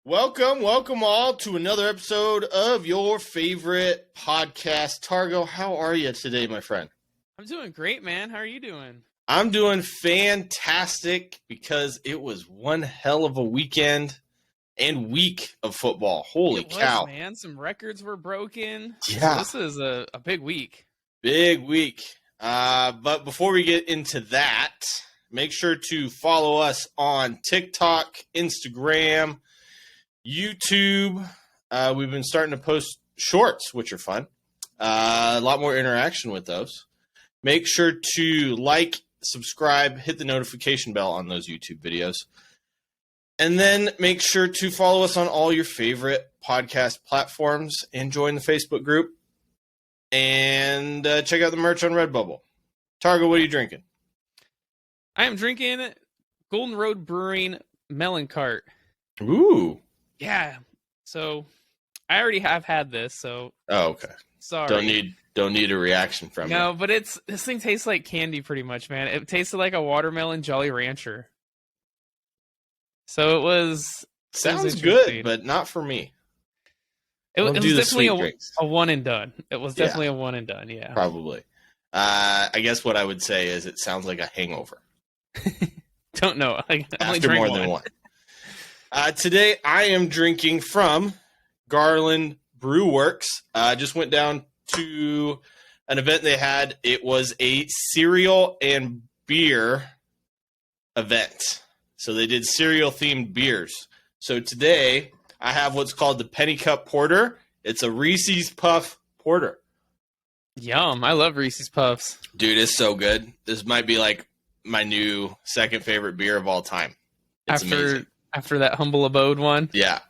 Welcome all to another episode of your favorite podcast. Targo, how are you today, my friend? I'm doing great, man. How are you doing? I'm doing fantastic because it was one hell of a weekend and week of football. Holy cow. Man. Some records were broken. Yeah. So this is a big week. Big week. But before we get into that, make sure to follow us on TikTok, Instagram, YouTube. We've been starting to post shorts, which are fun. A lot more interaction with those. Make sure to like, subscribe, hit the notification bell on those YouTube videos. And then make sure to follow us on all your favorite podcast platforms and join the Facebook group. And check out the merch on Redbubble. Targo, what are you drinking? I am drinking Golden Road Brewing Melon Cart. Ooh. Yeah. So I already have had this, so okay. Sorry. Don't need a reaction from you. No, but this thing tastes like candy pretty much, man. It tasted like a watermelon Jolly Rancher. So it was sounds good, but not for me. It was definitely a one and done. It was definitely a one and done, yeah. Probably. I guess what I would say is it sounds like a hangover. Don't know. After more than one. Today I am drinking from Garland Brew Works. Just went down to an event they had. It was a cereal and beer event. So they did cereal themed beers. So today I have what's called the Penny Cup Porter. It's a Reese's Puff Porter. Yum. I love Reese's Puffs. Dude, it's so good. This might be like my new second favorite beer of all time. It's amazing. After that Humble Abode one? Yeah,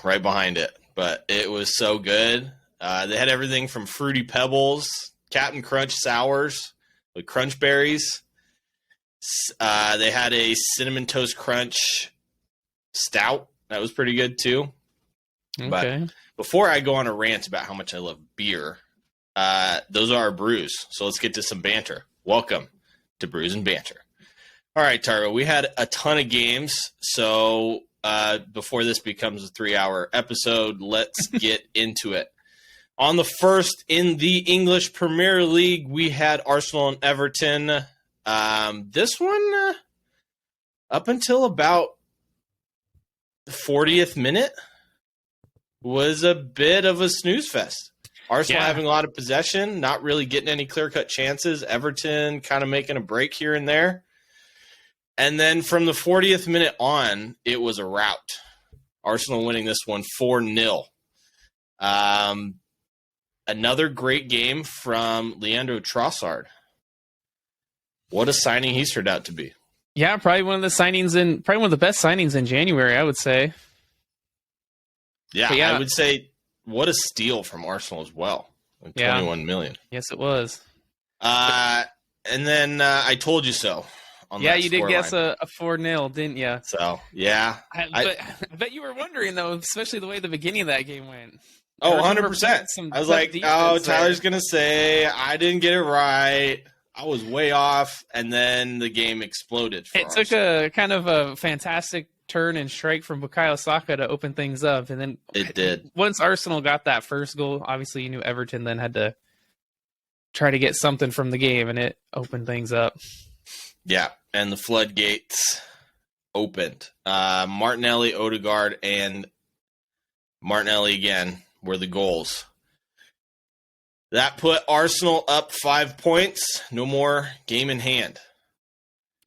right behind it. But it was so good. They had everything from Fruity Pebbles, Captain Crunch Sours with Crunch Berries. They had a Cinnamon Toast Crunch Stout. That was pretty good too. Okay. But before I go on a rant about how much I love beer, those are our brews. So let's get to some banter. Welcome to Brews and Banter. All right, Targo, we had a ton of games. So before this becomes a 3-hour episode, let's get into it. On the first in the English Premier League, we had Arsenal and Everton. This one, up until about the 40th minute, was a bit of a snooze fest. Arsenal having a lot of possession, not really getting any clear-cut chances. Everton kind of making a break here and there. And then from the 40th minute on, it was a rout. Arsenal winning this one 4-0. Another great game from Leandro Trossard. What a signing he's turned out to be. Yeah, probably one of the best signings in January, I would say. Yeah, I would say what a steal from Arsenal as well. Like 21 million. Yes, it was. And then I told you so. You did guess a 4-0, didn't you? So, yeah. I bet you were wondering, though, especially the way the beginning of that game went. Oh, 100%. I was like, Tyler's going to say, I didn't get it right. I was way off. And then the game exploded for Arsenal. Took a kind of a fantastic turn and strike from Bukayo Saka to open things up. And then it did. Once Arsenal got that first goal, obviously you knew Everton then had to try to get something from the game, and it opened things up. Yeah, and the floodgates opened. Martinelli, Odegaard, and Martinelli again were the goals. That put Arsenal up 5 points. No more game in hand.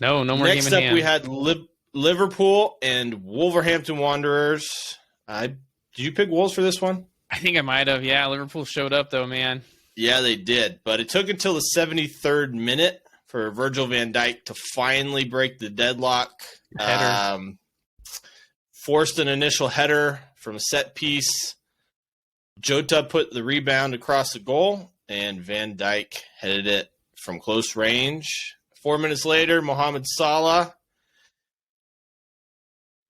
No more Next game in hand. Next up, we had Liverpool and Wolverhampton Wanderers. Did you pick Wolves for this one? I think I might have. Yeah, Liverpool showed up, though, man. Yeah, they did. But it took until the 73rd minute for Virgil van Dijk to finally break the deadlock. Forced an initial header from a set piece. Jota put the rebound across the goal, and Van Dijk headed it from close range. 4 minutes later, Mohamed Salah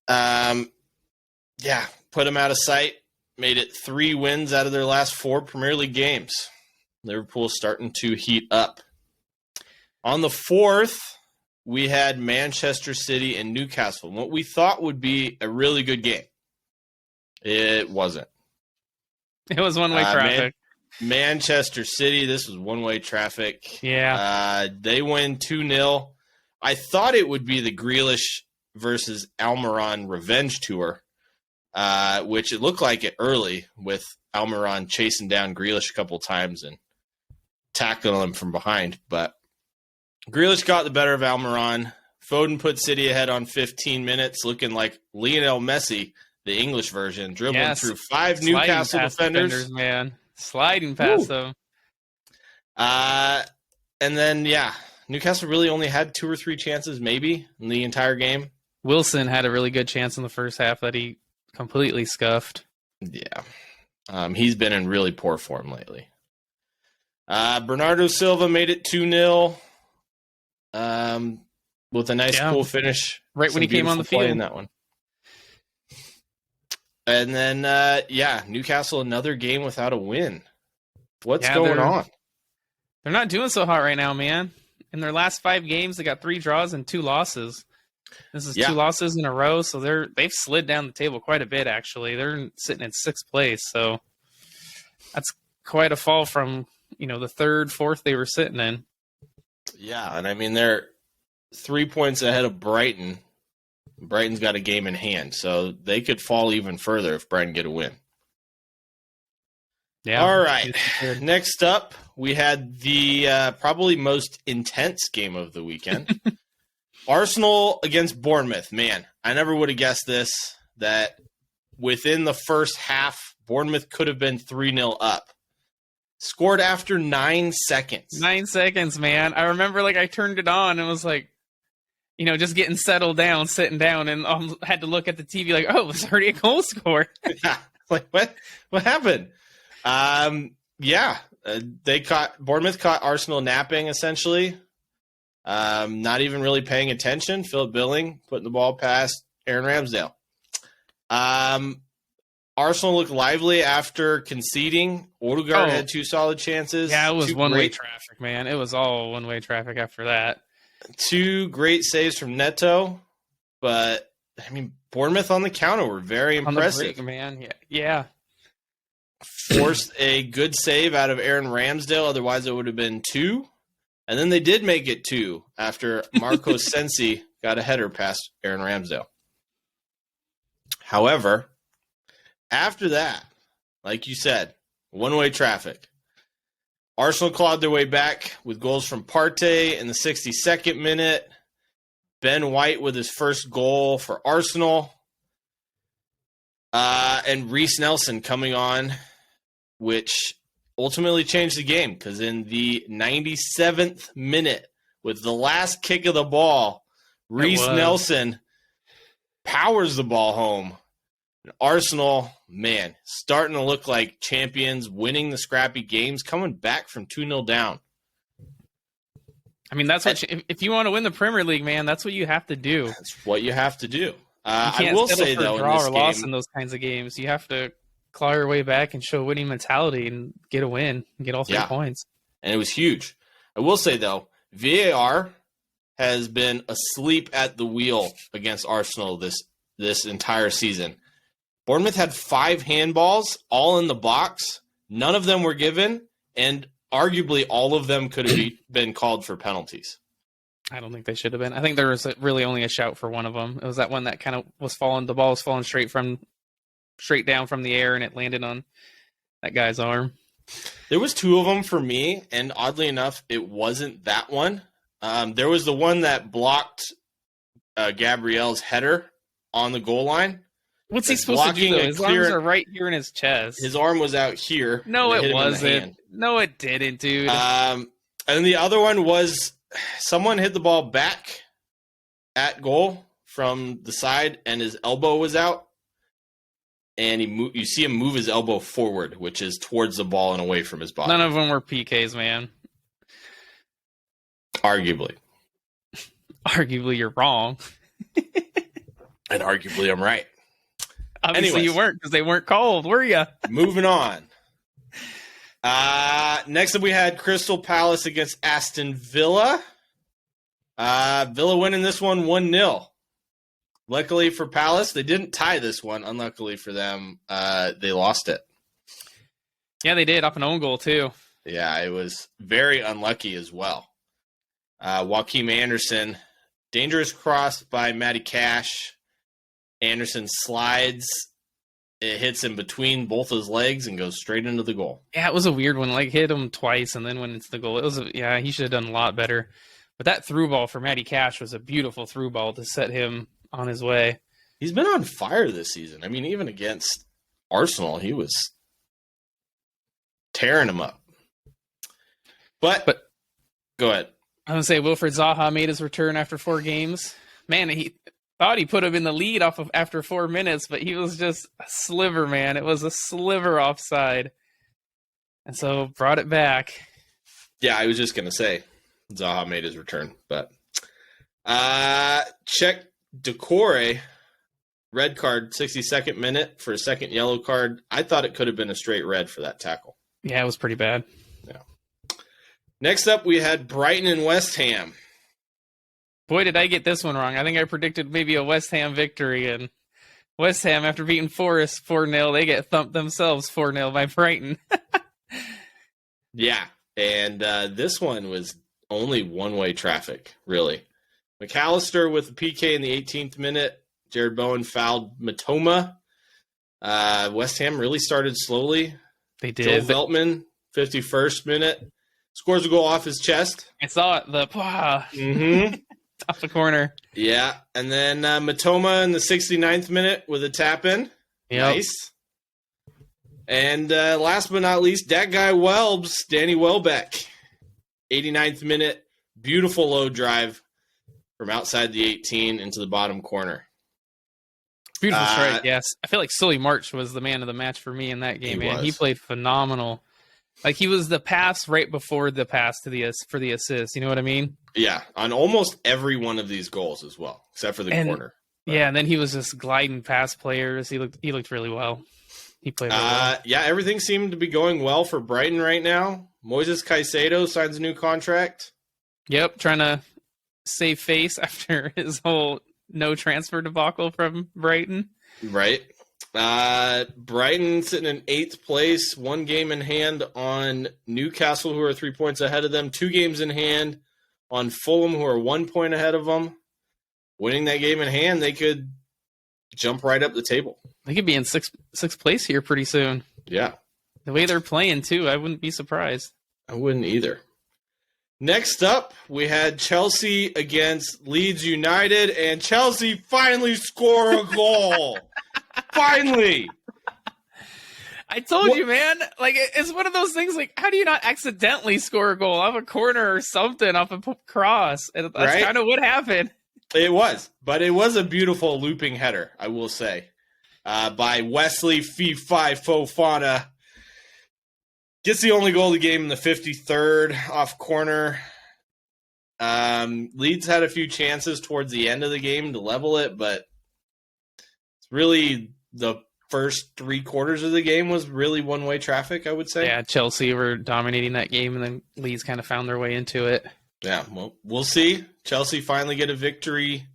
put him out of sight, made it 3 wins out of their last 4 Premier League games. Liverpool starting to heat up. On the 4th, we had Manchester City and Newcastle, what we thought would be a really good game. It wasn't. It was one-way traffic. Manchester City, this was one-way traffic. Yeah. They win 2-0. I thought it would be the Grealish versus Almiron revenge tour, which it looked like it early with Almiron chasing down Grealish a couple times and tackling him from behind. But Grealish got the better of Almiron. Foden put City ahead on 15 minutes, looking like Lionel Messi, the English version, dribbling through 5 Newcastle defenders. Man. Sliding past them. And then, Newcastle really only had 2 or 3 chances, maybe, in the entire game. Wilson had a really good chance in the first half that he completely scuffed. Yeah. He's been in really poor form lately. Bernardo Silva made it 2-0 with a nice, cool finish. Right when he came on the field. In that one. And then, Newcastle, another game without a win. What's going on? They're not doing so hot right now, man. In their last 5 games, they got 3 draws and 2 losses. This is 2 losses in a row, so they've slid down the table quite a bit, actually. They're sitting in 6th place, so that's quite a fall from, the 3rd, 4th they were sitting in. Yeah, and I mean, they're 3 points ahead of Brighton. Brighton's got a game in hand, so they could fall even further if Brighton get a win. Yeah. All right. Next up, we had the probably most intense game of the weekend. Arsenal against Bournemouth. Man, I never would have guessed this, that within the first half, Bournemouth could have been 3-0 up. Scored after 9 seconds. 9 seconds, man. I remember, I turned it on and was like, just getting settled down, sitting down, and had to look at the TV like, oh, there's already a goal scored. Yeah. What happened? Bournemouth caught Arsenal napping, essentially. Not even really paying attention. Philip Billing putting the ball past Aaron Ramsdale. Arsenal looked lively after conceding. Odegaard had 2 solid chances. Yeah, it was one-way traffic, man. It was all one-way traffic after that. 2 great saves from Neto, but I mean, Bournemouth on the counter were very impressive. On the break, man. Yeah. Forced a good save out of Aaron Ramsdale, otherwise it would have been 2. And then they did make it 2 after Marco Sensi got a header past Aaron Ramsdale. However, after that, like you said, one-way traffic. Arsenal clawed their way back with goals from Partey in the 62nd minute. Ben White with his first goal for Arsenal. And Reece Nelson coming on, which ultimately changed the game because in the 97th minute, with the last kick of the ball, Reece Nelson powers the ball home. And Arsenal, man, starting to look like champions, winning the scrappy games, coming back from 2-0 down. I mean, that's what if you want to win the Premier League, man, that's what you have to do. That's what you have to do. I will say, though, draw or loss in those kinds of games, you have to claw your way back and show winning mentality and get a win and get all 3 points. And it was huge. I will say, though, VAR has been asleep at the wheel against Arsenal this entire season. Bournemouth had 5 handballs, all in the box. None of them were given, and arguably all of them could have been called for penalties. I don't think they should have been. I think there was really only a shout for one of them. It was that one that kind of was falling. The ball was falling straight down from the air, and it landed on that guy's arm. There was 2 of them for me, and oddly enough, it wasn't that one. There was the one that blocked Gabriel's header on the goal line. What's he supposed to do, though? His arms are right here in his chest. His arm was out here. No, it wasn't. No, it didn't, dude. And the other one was someone hit the ball back at goal from the side, and his elbow was out. And you see him move his elbow forward, which is towards the ball and away from his body. None of them were PKs, man. Arguably. Arguably, you're wrong. And arguably, I'm right. Obviously, you weren't because they weren't called, were you? Moving on. Next up, we had Crystal Palace against Aston Villa. Villa winning this one 1-0. Luckily for Palace, they didn't tie this one. Unluckily for them, they lost it. Yeah, they did, off an own goal, too. Yeah, it was very unlucky as well. Joaquin Anderson, dangerous cross by Matty Cash. Anderson slides. It hits him between both his legs and goes straight into the goal. Yeah, it was a weird one. Like, hit him twice and then went into the goal. He should have done a lot better. But that through ball for Matty Cash was a beautiful through ball to set him on his way. He's been on fire this season. I mean, even against Arsenal, he was tearing him up. But go ahead. I was going to say, Wilfred Zaha made his return after 4 games. Man, he thought he put him in the lead after 4 minutes, but he was just a sliver, man. It was a sliver offside. And so brought it back. Yeah, I was just going to say Zaha made his return. But check Decore, red card, 62nd minute for a second yellow card. I thought it could have been a straight red for that tackle. Yeah, it was pretty bad. Yeah. Next up, we had Brighton and West Ham. Boy, did I get this one wrong. I think I predicted maybe a West Ham victory, and West Ham, after beating Forest 4-0, they get thumped themselves 4-0 by Brighton. Yeah, and this one was only one-way traffic, really. McAllister with a PK in the 18th minute. Jared Bowen fouled Matoma. West Ham really started slowly. They did. Joel Veltman, 51st minute, scores a goal off his chest. I saw it. Off the corner. Yeah, and then Matoma in the 69th minute with a tap-in. Yep. Nice. And last but not least, that guy Welbs, Danny Welbeck, 89th minute, beautiful low drive from outside the 18 into the bottom corner. Beautiful strike, yes. I feel like Sully March was the man of the match for me in that game, man. He played phenomenal. Like, he was the pass right before the pass for the assist. You know what I mean? Yeah, on almost every one of these goals as well, except for the corner. But. Yeah, and then he was just gliding past players. He looked really well. He played really well. Yeah, everything seemed to be going well for Brighton right now. Moises Caicedo signs a new contract. Yep, trying to save face after his whole no transfer debacle from Brighton. Right. Brighton sitting in 8th place, 1 game in hand on Newcastle, who are 3 points ahead of them, 2 games in hand on Fulham, who are 1 point ahead of them. Winning that game in hand, they could jump right up the table. They could be in sixth place here pretty soon. Yeah. The way they're playing, too, I wouldn't be surprised. I wouldn't either. Next up, we had Chelsea against Leeds United, and Chelsea finally score a goal. Finally. I told you, man. Like, it's one of those things, like, how do you not accidentally score a goal off a corner or something, off a cross? And that's kind of what happened. It was, but it was a beautiful looping header, I will say, by Wesley Fofana. Gets the only goal of the game in the 53rd off corner. Leeds had a few chances towards the end of the game to level it, but it's really the first 3 quarters of the game was really one-way traffic, I would say. Yeah, Chelsea were dominating that game, and then Leeds kind of found their way into it. Yeah, well, we'll see. Chelsea finally get a victory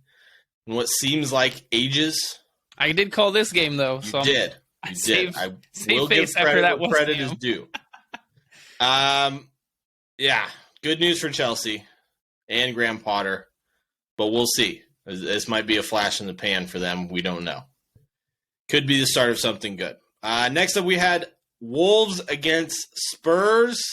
in what seems like ages. I did call this game, though. You did. I will give credit where credit is due. Yeah, good news for Chelsea and Graham Potter, but we'll see. This might be a flash in the pan for them. We don't know. Could be the start of something good. Next up, we had Wolves against Spurs.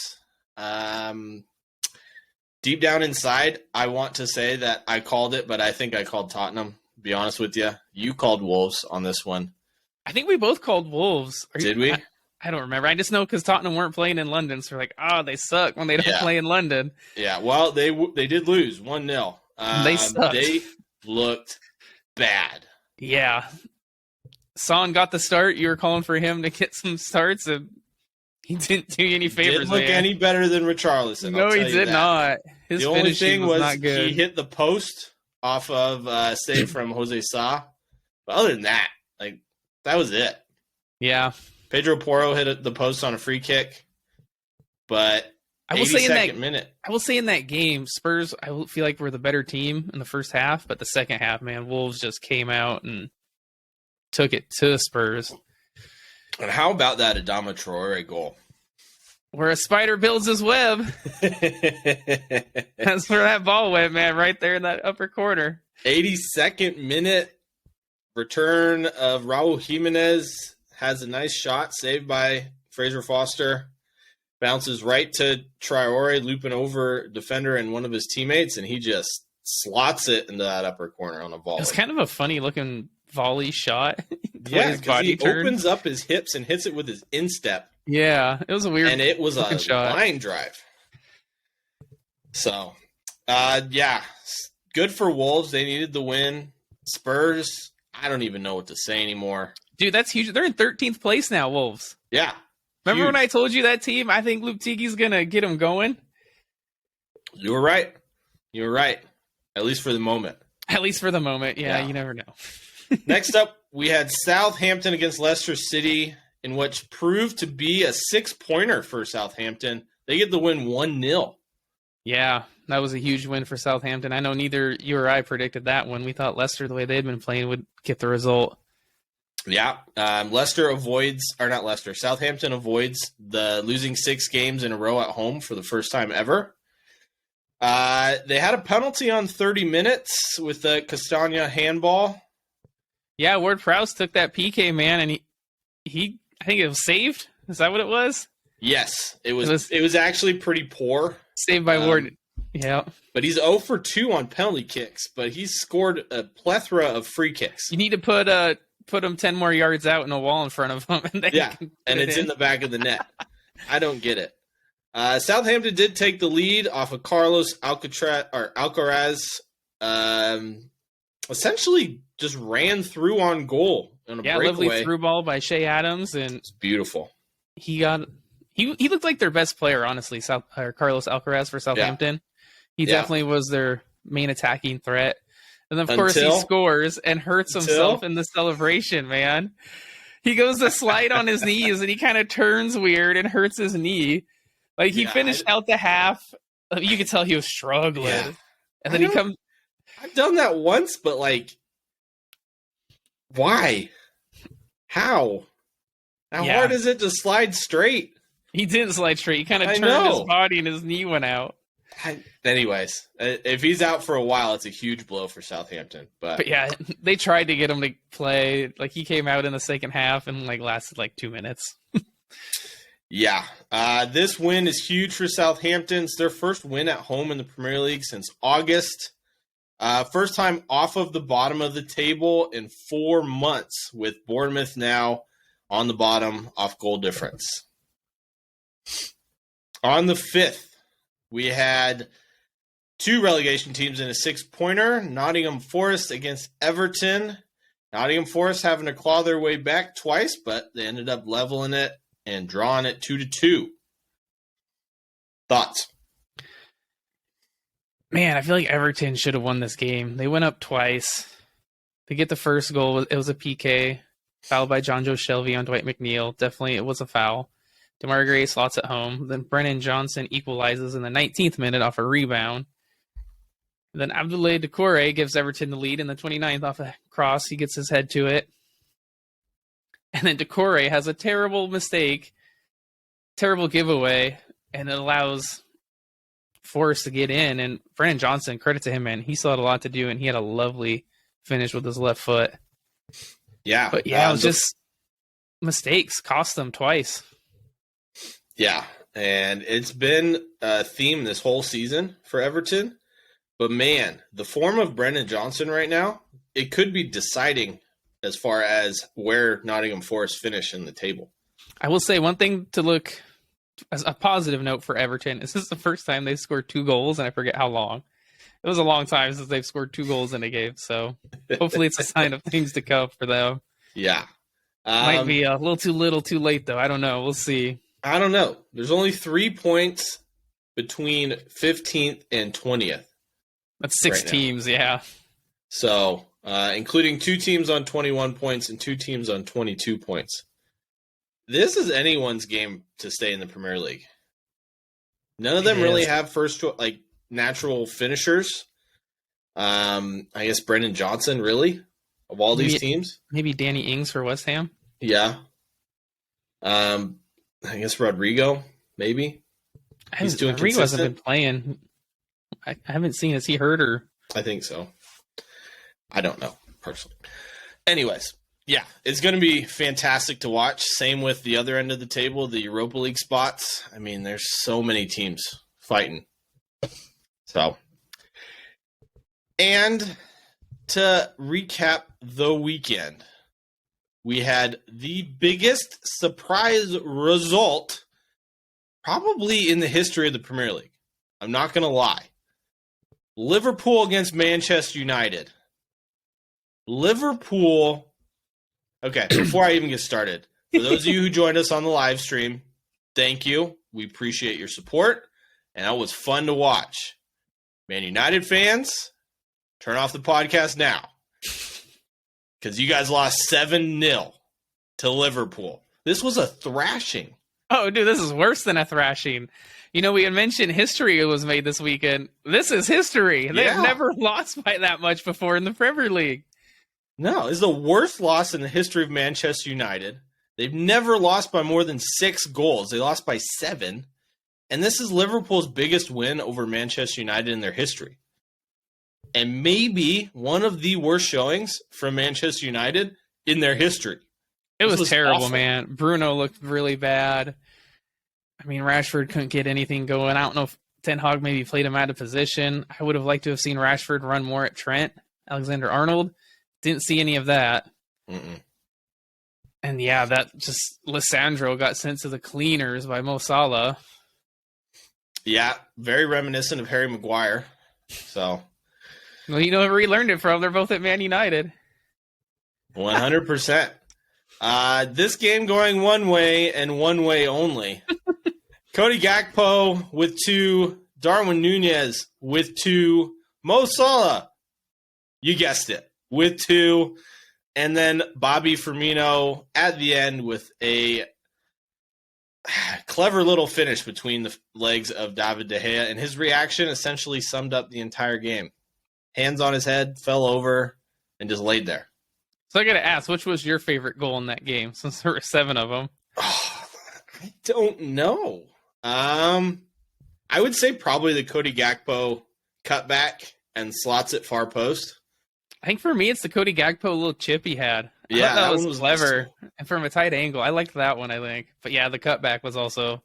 Deep down inside, I want to say that I called it, but I think I called Tottenham, to be honest with you. You called Wolves on this one. I think we both called Wolves. Did we? I don't remember. I just know because Tottenham weren't playing in London, so we're like, they suck when they don't play in London. Yeah, well, they did lose 1-0. They sucked. They looked bad. Yeah. Son got the start. You were calling for him to get some starts, and he didn't do you any favors. Didn't look any better than Richarlison. No, he did not. His the only thing was not good. He hit the post off of save from Jose Sa. But other than that, that was it. Yeah. Pedro Porro hit the post on a free kick. But I will say 82nd minute. I will say in that game, Spurs, I feel like were the better team in the first half, but the second half, man, Wolves just came out and took it to Spurs. And how about that Adama Traore goal? Where a spider builds his web. That's where that ball went, man, right there in that upper corner. 82nd minute return of Raul Jimenez has a nice shot saved by Fraser Foster. Bounces right to Traore, looping over defender and one of his teammates, and he just slots it into that upper corner on a volley. It's kind of a funny looking volley shot. Yeah, because he opens up his hips and hits it with his instep. Yeah, it was a weird and it was a shot. line drive. So, yeah, good for Wolves. They needed the win. Spurs, I don't even know what to say anymore. Dude, that's huge. They're in 13th place now, Wolves. Yeah. Remember when I told you that team? I think Luke Tigi's going to get them going. You were right. You were right. At least for the moment. At least for the moment. Yeah. You never know. Next up, we had Southampton against Leicester City, in which proved to be a 6-pointer for Southampton. They get the win 1-0. Yeah, that was a huge win for Southampton. I know neither you or I predicted that one. We thought Leicester, the way they'd been playing, would get the result. Yeah, Southampton avoids the losing 6 games in a row at home for the first time ever. They had a penalty on 30 minutes with the Castagna handball. Yeah, Ward-Prowse took that PK, man, and he I think it was saved. Is that what it was? Yes, it was actually pretty poor. Saved by Ward. Yeah. But he's 0 for 2 on penalty kicks, but he's scored a plethora of free kicks. You need to put him 10 more yards out in a wall in front of him. And then and it's in the back of the net. I don't get it. Southampton did take the lead off of Carlos Alcaraz. Essentially just ran through on goal on a breakaway. Lovely through ball by Shea Adams, and it's beautiful. He looked like their best player, honestly. Carlos Alcaraz for Southampton. Yeah. He definitely was their main attacking threat. And of course he scores and hurts himself in the celebration, man. He goes to slide on his knees and he kind of turns weird and hurts his knee. Like he finished out the half. You could tell he was struggling. Yeah. And then he comes. I've done that once, but like, why? How? How hard is it to slide straight? He didn't slide straight. He kind of turned his body and his knee went out. Anyways, if he's out for a while, it's a huge blow for Southampton. But yeah, they tried to get him to play. Like he came out in the second half and like lasted like 2 minutes. Yeah, this win is huge for Southampton. It's their first win at home in the Premier League since August. First time off of the bottom of the table in 4 months, with Bournemouth now on the bottom off goal difference. On the 5th, we had 2 relegation teams in a 6-pointer. Nottingham Forest against Everton. Nottingham Forest having to claw their way back twice, but they ended up leveling it and drawing it 2-2. Thoughts? Man, I feel like Everton should have won this game. They went up twice. They get the first goal. It was a PK. Fouled by John Joe Shelby on Dwight McNeil. Definitely, it was a foul. DeMar Gray slots at home. Then Brennan Johnson equalizes in the 19th minute off a rebound. Then Abdoulaye Doucouré gives Everton the lead in the 29th off a cross. He gets his head to it. And then Doucouré has a terrible mistake, terrible giveaway, and it allows Forrest to get in. And Brennan Johnson, credit to him, man. He still had a lot to do, and he had a lovely finish with his left foot. Yeah. But yeah, it was just mistakes. Cost them twice. Yeah, and it's been a theme this whole season for Everton. But man, the form of Brennan Johnson right now, it could be deciding as far as where Nottingham Forest finish in the table. I will say one thing to look as a positive note for Everton is this is the first time they've scored 2 goals, and I forget how long. It was a long time since they've scored 2 goals in a game, so hopefully it's a sign of things to come for them. Yeah. Might be a little too late, though. I don't know. We'll see. I don't know. There's only 3 points between 15th and 20th. That's 6 teams, yeah. So, including 2 teams on 21 points and 2 teams on 22 points. This is anyone's game to stay in the Premier League. None of them really have first like natural finishers. I guess Brendan Johnson, really, of all these teams. Maybe Danny Ings for West Ham. Yeah. I guess Rodrigo, maybe. He's doing Rodrigo hasn't been playing. I haven't seen. Is he hurt or? I think so. I don't know personally. Anyways, yeah, it's going to be fantastic to watch. Same with the other end of the table, the Europa League spots. I mean, there's so many teams fighting. So, and to recap the weekend, we had the biggest surprise result probably in the history of the Premier League. I'm not going to lie. Liverpool against Manchester United. Liverpool. Okay, before I even get started, for those of you who joined us on the live stream, thank you. We appreciate your support, and that was fun to watch. Man United fans, turn off the podcast now because you guys lost 7-0 to Liverpool. This was a thrashing. Oh, dude, this is worse than a thrashing. You know, we had mentioned history was made this weekend. This is history. They've never lost by that much before in the Premier League. No, it's the worst loss in the history of Manchester United. They've never lost by more than 6 goals. They lost by 7. And this is Liverpool's biggest win over Manchester United in their history. And maybe one of the worst showings from Manchester United in their history. It was terrible, awful. Man. Bruno looked really bad. I mean, Rashford couldn't get anything going. I don't know if Ten Hag maybe played him out of position. I would have liked to have seen Rashford run more at Trent, Alexander-Arnold. Didn't see any of that. Mm-mm. And yeah, that just Lissandro got sent to the cleaners by Mo Salah. Yeah, very reminiscent of Harry Maguire. So, well, you know where he learned it from. They're both at Man United. 100%. This game going one way and one way only. Cody Gakpo with 2, Darwin Nunez with 2, Mo Salah, you guessed it, with 2, and then Bobby Firmino at the end with a clever little finish between the legs of David De Gea, and his reaction essentially summed up the entire game. Hands on his head, fell over, and just laid there. So I got to ask, which was your favorite goal in that game, since there were 7 of them? Oh, I don't know. I would say probably the Cody Gakpo cutback and slots at far post. I think for me, it's the Cody Gakpo little chip he had. Yeah, that was clever. Nice. And from a tight angle, I liked that one, I think. But yeah, the cutback was also...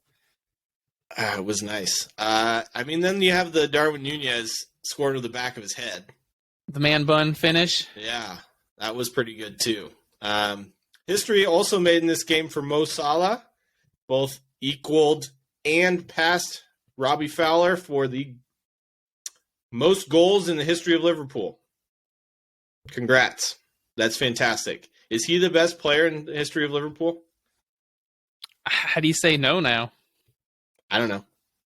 it was nice. I mean, then you have the Darwin Nunez scored with the back of his head. The man bun finish. Yeah, that was pretty good too. History also made in this game for Mo Salah. Both equaled and passed Robbie Fowler for the most goals in the history of Liverpool. Congrats. That's fantastic. Is he the best player in the history of Liverpool? How do you say no now? I don't know.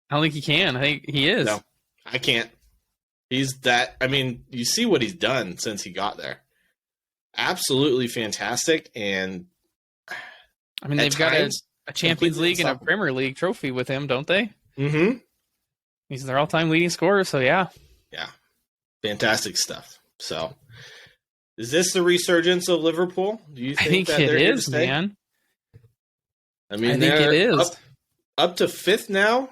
I don't think he can. I think he is. No, I can't. He's that. I mean, you see what he's done since he got there. Absolutely fantastic. And I mean, they've got a Champions League and a Premier League trophy with him, don't they? Mm-hmm. He's their all-time leading scorer, so yeah. Yeah. Fantastic stuff. So, is this the resurgence of Liverpool? Do you think it is, man. I mean, I think it is. Up to 5th now.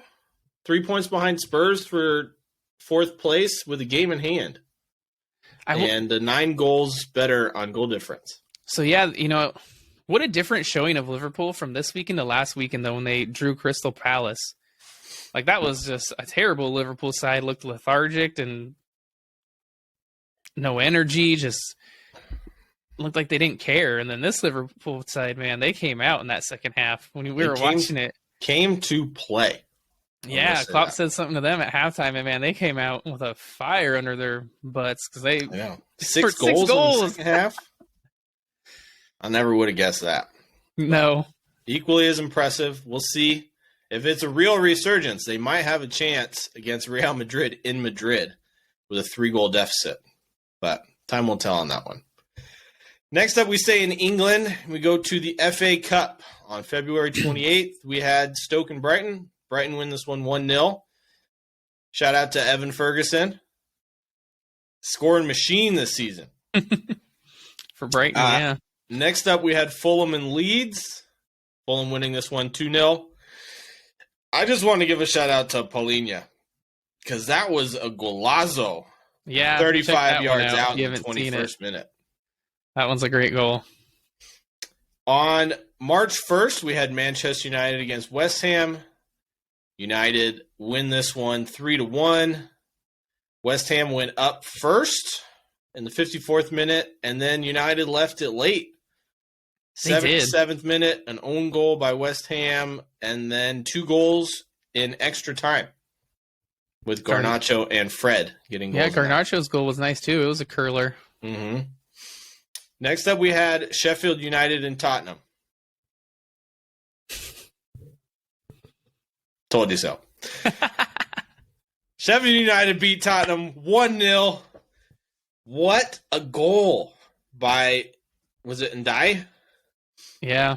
3 points behind Spurs for 4th place with a game in hand. And 9 goals better on goal difference. So, yeah, you know, what a different showing of Liverpool from this weekend to last weekend, though, when they drew Crystal Palace. Like, that was just a terrible Liverpool side. Looked lethargic and no energy. Just looked like they didn't care. And then this Liverpool side, man, they came out in that second half when we were watching it. Came to play. Yeah, Klopp said something to them at halftime, and man, they came out with a fire under their butts because they 6 goals in the second half. I never would have guessed that. No. Equally as impressive. We'll see if it's a real resurgence. They might have a chance against Real Madrid in Madrid with a 3-goal deficit, but time will tell on that one. Next up, we stay in England. We go to the FA Cup on February 28th. We had Stoke and Brighton. Brighton win this one 1-0. Shout out to Evan Ferguson. Scoring machine this season. For Brighton, yeah. Next up, we had Fulham and Leeds. Fulham winning this one 2-0. I just want to give a shout out to Paulinho because that was a golazo. Yeah, 35 yards out in the 21st minute. That one's a great goal. On March 1st, we had Manchester United against West Ham. United win this one 3-1. West Ham went up first in the 54th minute, and then United left it late. 77th minute, an own goal by West Ham, and then 2 goals in extra time with Garnacho and Fred getting goals. Yeah, Garnacho's goal was nice too. It was a curler. Mm-hmm. Next up, we had Sheffield United and Tottenham. Told you so. Sheffield United beat Tottenham 1-0. What a goal by, was it Ndai? Yeah.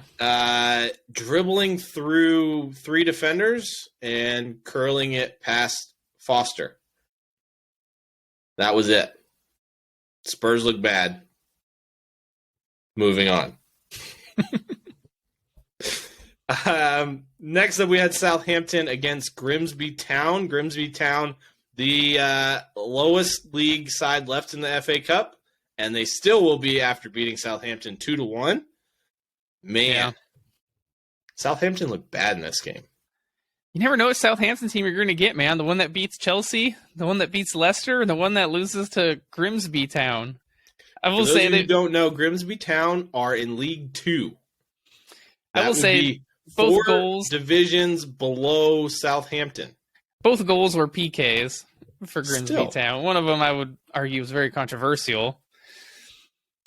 Dribbling through 3 defenders and curling it past Foster. That was it. Spurs look bad. Moving on. Next up, we had Southampton against Grimsby Town. Grimsby Town, the lowest league side left in the FA Cup, and they still will be after beating Southampton 2-1. Man, yeah. Southampton looked bad in this game. You never know what Southampton team you're going to get, man. The one that beats Chelsea, the one that beats Leicester, and the one that loses to Grimsby Town. I will say that you don't know, Grimsby Town are in League 2. I will say both goals divisions below Southampton. Both goals were PKs for Grimsby Town. One of them I would argue was very controversial.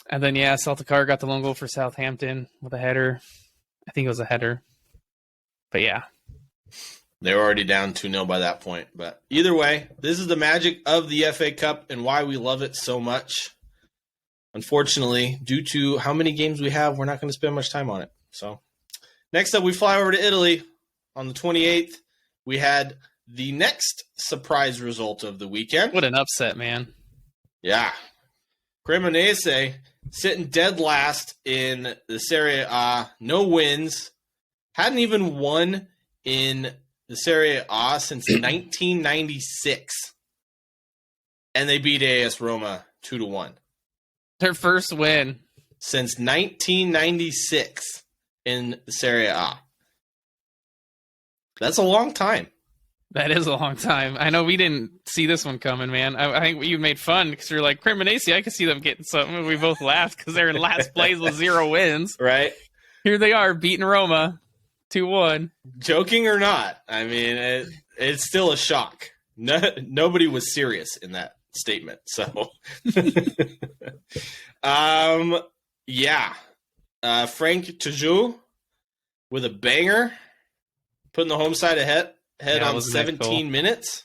And then Saltikar got the lone goal for Southampton with a header. I think it was a header. But yeah. They were already down 2-0 by that point. But either way, this is the magic of the FA Cup and why we love it so much. Unfortunately, due to how many games we have, we're not going to spend much time on it. So, next up, we fly over to Italy. On the 28th, we had the next surprise result of the weekend. What an upset, man. Yeah. Cremonese sitting dead last in the Serie A. No wins. Hadn't even won in the Serie A since 1996. And they beat AS Roma 2-1. Their first win since 1996 in the Serie A. That's a long time. That is a long time. I know we didn't see this one coming, man. I think you made fun because you're like, Cremonese, I could see them getting something. We both laughed because they're in last place with 0 wins. Right. Here they are beating Roma 2-1. Joking or not, I mean, it's still a shock. Nobody was serious in that statement. So, Frank Tejou with a banger, putting the home side ahead on 17 minutes.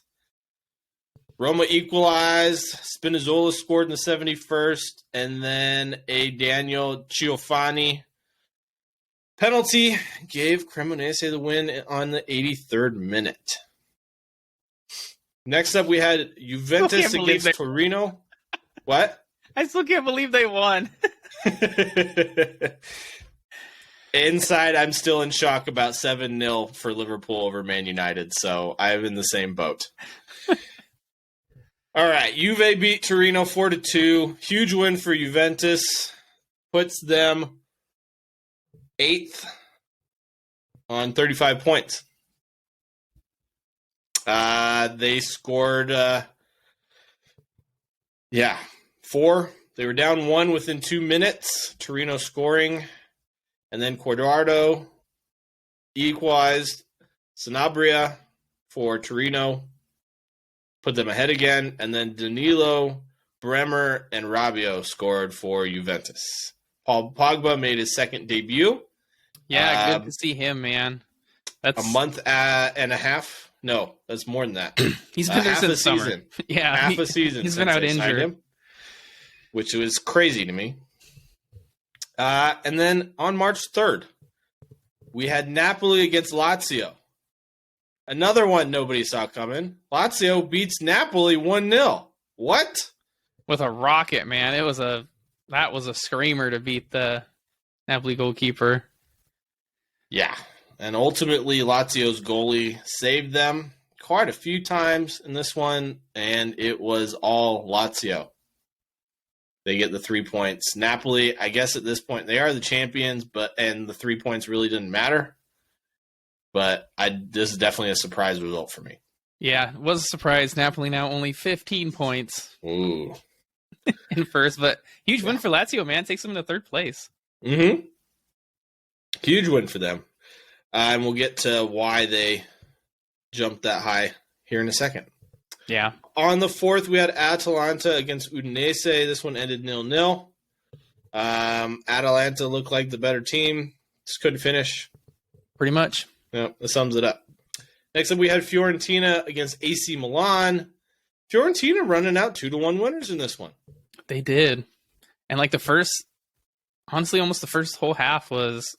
Roma equalized. Spinazzola scored in the 71st, and then a Daniel Ciofani penalty gave Cremonese the win on the 83rd minute. Next up, we had Juventus against Torino. What? I still can't believe they won. Inside, I'm still in shock about 7-0 for Liverpool over Man United, so I'm in the same boat. All right, Juve beat Torino 4-2. Huge win for Juventus. Puts them 8th on 35 points. They scored, 4. They were down 1 within 2 minutes. Torino scoring. And then Cuadrado equalized. Sanabria for Torino put them ahead again. And then Danilo, Bremer, and Rabiot scored for Juventus. Paul Pogba made his second debut. Yeah, good to see him, man. That's a month and a half. No, that's more than that. He's been there since summer. Season. Yeah, half a season. He's been out injured, him, which was crazy to me. And then on March 3rd, we had Napoli against Lazio. Another one nobody saw coming. Lazio beats Napoli 1-0. What? With a rocket, man. That was a screamer to beat the Napoli goalkeeper. Yeah. And ultimately, Lazio's goalie saved them quite a few times in this one, and it was all Lazio. They get the 3 points. Napoli, I guess at this point, they are the champions, and the 3 points really didn't matter. But this is definitely a surprise result for me. Yeah, it was a surprise. Napoli now only 15 points Ooh. in first, but huge win for Lazio, man. Takes them into third place. Mm-hmm. Huge win for them. And we'll get to why they jumped that high here in a second. Yeah. On the 4th, we had Atalanta against Udinese. This one ended 0-0. Atalanta looked like the better team. Just couldn't finish. Pretty much. Yeah, that sums it up. Next up, we had Fiorentina against AC Milan. Fiorentina running out 2-1 winners in this one. They did. And like honestly, almost the first whole half was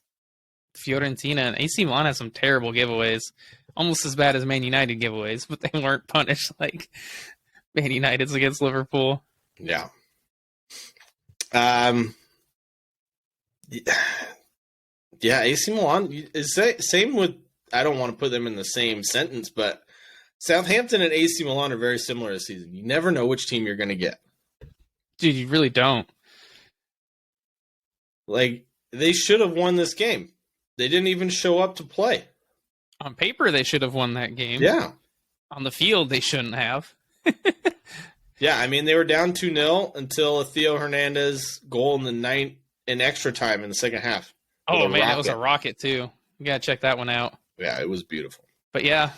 Fiorentina, and AC Milan has some terrible giveaways. Almost as bad as Man United giveaways, but they weren't punished like Man United's against Liverpool. Yeah. Yeah, AC Milan is same with. I don't want to put them in the same sentence, but Southampton and AC Milan are very similar this season. You never know which team you're going to get. Dude, you really don't. Like, they should have won this game. They didn't even show up to play. On paper, they should have won that game. Yeah. On the field, they shouldn't have. Yeah, I mean, they were down 2-0 until a Theo Hernandez goal in extra time in the second half. Oh, man, that was a rocket, too. You got to check that one out. Yeah, it was beautiful. But, yeah.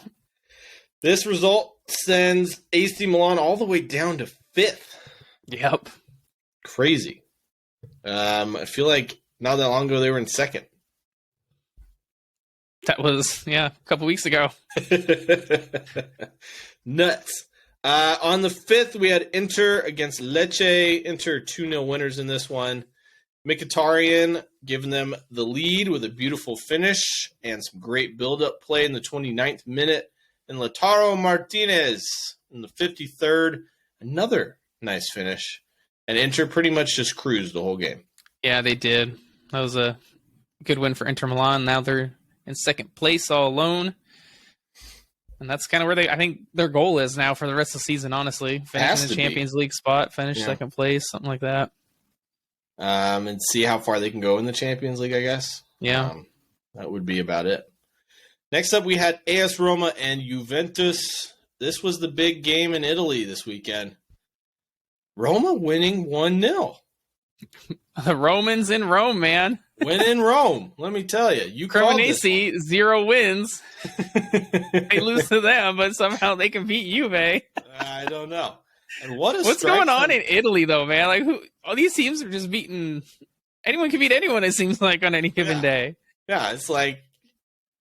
This result sends AC Milan all the way down to 5th. Yep. Crazy. I feel like not that long ago they were in 2nd. That was, a couple weeks ago. Nuts. On the 5th, we had Inter against Lecce. Inter 2-0 winners in this one. Mkhitaryan giving them the lead with a beautiful finish and some great build-up play in the 29th minute. And Lautaro Martinez in the 53rd. Another nice finish. And Inter pretty much just cruised the whole game. Yeah, they did. That was a good win for Inter Milan. Now they're in second place all alone. And that's kind of where I think their goal is now for the rest of the season, honestly. Finish in the Champions League spot, finish second place, something like that. And see how far they can go in the Champions League, I guess. Yeah. That would be about it. Next up, we had AS Roma and Juventus. This was the big game in Italy this weekend. Roma winning 1-0. The Romans in Rome, man. Win in Rome. Let me tell you. You Cremonese, 0 wins. They lose to them, but somehow they can beat Juve. I don't know. And what's going on in Italy, though, man? Like, all these teams are just beating. Anyone can beat anyone, it seems like, on any given day. Yeah, it's like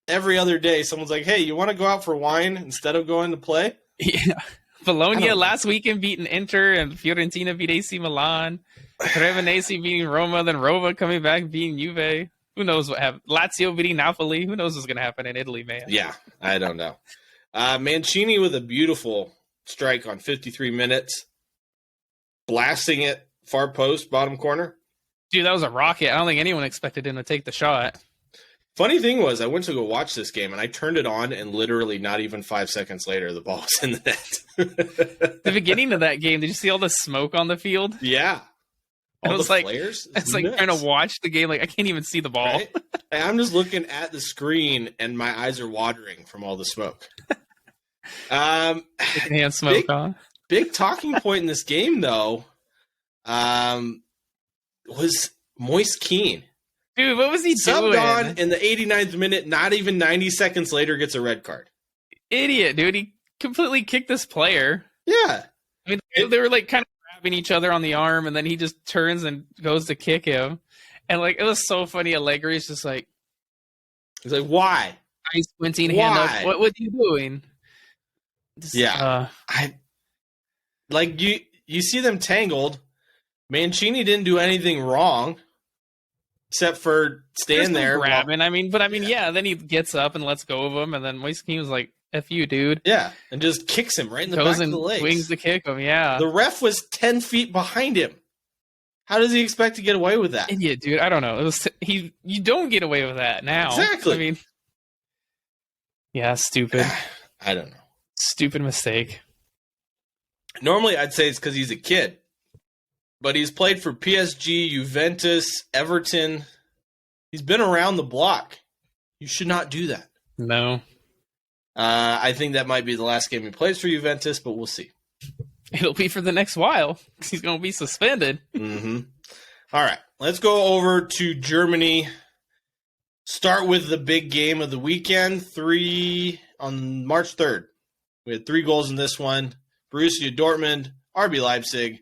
every other day, someone's like, hey, you want to go out for wine instead of going to play? Yeah. Bologna last weekend beating Inter, and Fiorentina beat AC Milan. Cremonese beating Roma, then Roma coming back beating Juve. Who knows what happened? Lazio beating Napoli. Who knows what's going to happen in Italy, man? Yeah, I don't know. Mancini with a beautiful strike on 53 minutes. Blasting it far post, bottom corner. Dude, that was a rocket. I don't think anyone expected him to take the shot. Funny thing was, I went to go watch this game, and I turned it on, and literally not even 5 seconds later, the ball was in the net. The beginning of that game, did you see all the smoke on the field? Yeah. All the flares? It's like trying to watch the game. Like, I can't even see the ball. Right? I'm just looking at the screen, and my eyes are watering from all the smoke. Hand smoke on. Big talking point in this game, though, was Moise Kean. Dude, what was he doing? Subbed on in the 89th minute, not even 90 seconds later, gets a red card. Idiot, dude. He completely kicked this player. Yeah. I mean, they were like kind of grabbing each other on the arm, and then he just turns and goes to kick him. And like, it was so funny. Allegri's just like, he's like, why? He's squinting, hand up. What are you doing? Just, you see them tangled. Mancini didn't do anything wrong. Except for staying there. Grabbing. Then he gets up and lets go of him, and then Moise Kean was like, F you, dude. Yeah, and just kicks him right in the Goes back of and the legs. swings to kick him, yeah. The ref was 10 feet behind him. How does he expect to get away with that? Idiot, dude. I don't know. You don't get away with that now. Exactly. I mean, yeah, stupid. I don't know. Stupid mistake. Normally, I'd say it's because he's a kid. But he's played for PSG, Juventus, Everton. He's been around the block. You should not do that. No. I think that might be the last game he plays for Juventus, but we'll see. It'll be for the next while. He's going to be suspended. Mm-hmm. All right, let's go over to Germany. Start with the big game of the weekend. On March 3rd. We had 3 goals in this one. Borussia Dortmund, RB Leipzig.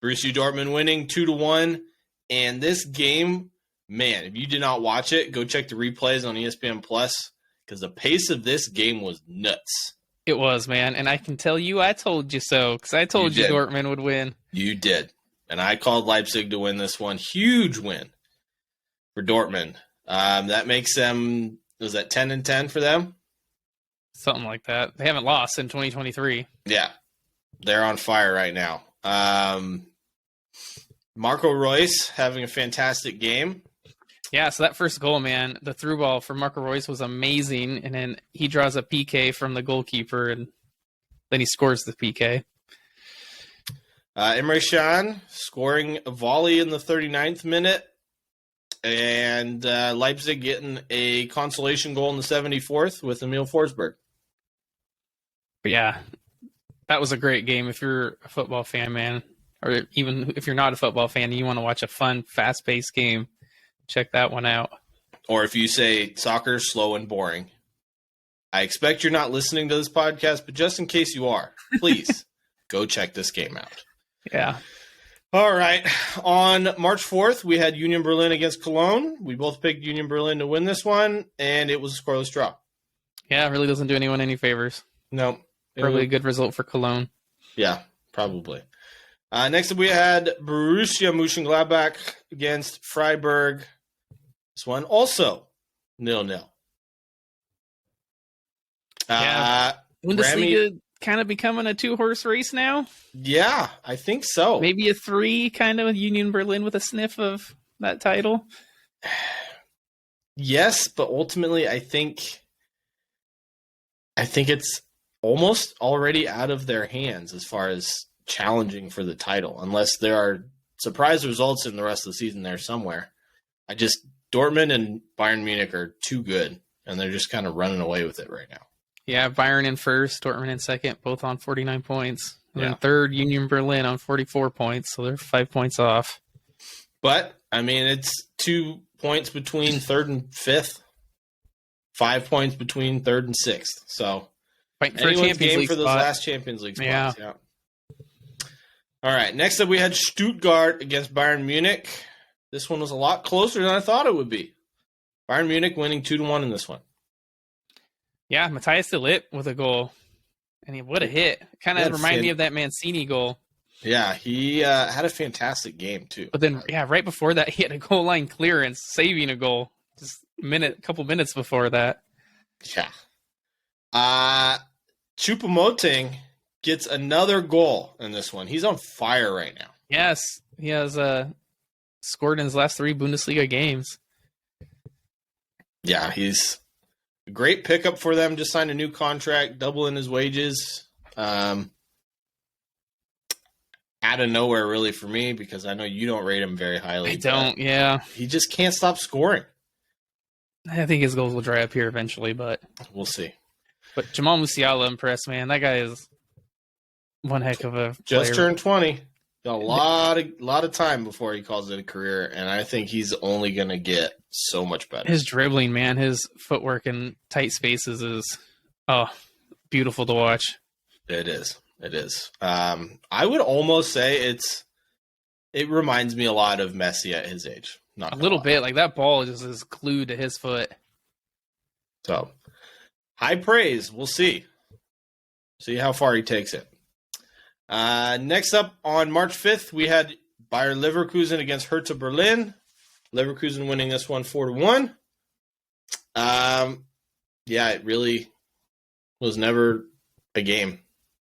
Borussia Dortmund winning 2-1. And this game, man, if you did not watch it, go check the replays on ESPN Plus because the pace of this game was nuts. It was, man. And I can tell you I told you so because I told you Dortmund would win. You did. And I called Leipzig to win this one. Huge win for Dortmund. That makes them, was that 10-10 for them? Something like that. They haven't lost in 2023. Yeah. They're on fire right now. Marco Reus having a fantastic game. Yeah, so that first goal, man, the through ball for Marco Reus was amazing. And then he draws a PK from the goalkeeper, and then he scores the PK. Emre Can scoring a volley in the 39th minute. And Leipzig getting a consolation goal in the 74th with Emil Forsberg. But yeah, that was a great game if you're a football fan, man. Or even if you're not a football fan and you want to watch a fun, fast-paced game, check that one out. Or if you say soccer's slow and boring, I expect you're not listening to this podcast, but just in case you are, please go check this game out. Yeah. All right. On March 4th, we had Union Berlin against Cologne. We both picked Union Berlin to win this one, and it was a scoreless draw. Yeah, it really doesn't do anyone any favors. No. Probably a good result for Cologne. Yeah, probably. Next up, we had Borussia Mönchengladbach against Freiburg. This one also 0-0. Yeah. Bundesliga kind of becoming a 2-horse race now. Yeah, I think so. Maybe a 3, kind of Union Berlin with a sniff of that title. Yes, but ultimately, I think it's almost already out of their hands as far as challenging for the title, unless there are surprise results in the rest of the season there somewhere. Dortmund and Bayern Munich are too good, and they're just kind of running away with it right now. Yeah, Bayern in first, Dortmund in second, both on 49 points. And then third, Union Berlin on 44 points, so they're 5 points off. But, I mean, it's 2 points between third and fifth, 5 points between third and sixth. So, fighting for anyone's a Champions game League for those spot. last Champions League spots. Yeah. All right, next up we had Stuttgart against Bayern Munich. This one was a lot closer than I thought it would be. Bayern Munich winning 2-1 in this one. Yeah, Matthias de Ligt with a goal. And what a hit. Kind of reminded me of that Mancini goal. Yeah, he had a fantastic game, too. But then, right before that, he had a goal line clearance, saving a goal. Just couple minutes before that. Yeah. Choupo-Moting gets another goal in this one. He's on fire right now. Yes, he has scored in his last 3 Bundesliga games. Yeah, he's a great pickup for them. Just signed a new contract, doubling his wages. Out of nowhere, really, for me, because I know you don't rate him very highly. I don't, yeah. He just can't stop scoring. I think his goals will dry up here eventually, but we'll see. But Jamal Musiala impressed, man. That guy is one heck of a just player. Turned 20. Got a lot of time before he calls it a career, and I think he's only going to get so much better. His dribbling, man, his footwork in tight spaces is beautiful to watch. It is. I would almost say it reminds me a lot of Messi at his age. Not a little bit. Like that ball just is glued to his foot. So, high praise. We'll see. See how far he takes it. Next up on March 5th, we had Bayer Leverkusen against Hertha Berlin. Leverkusen winning this one 4-1. Yeah, it really was never a game,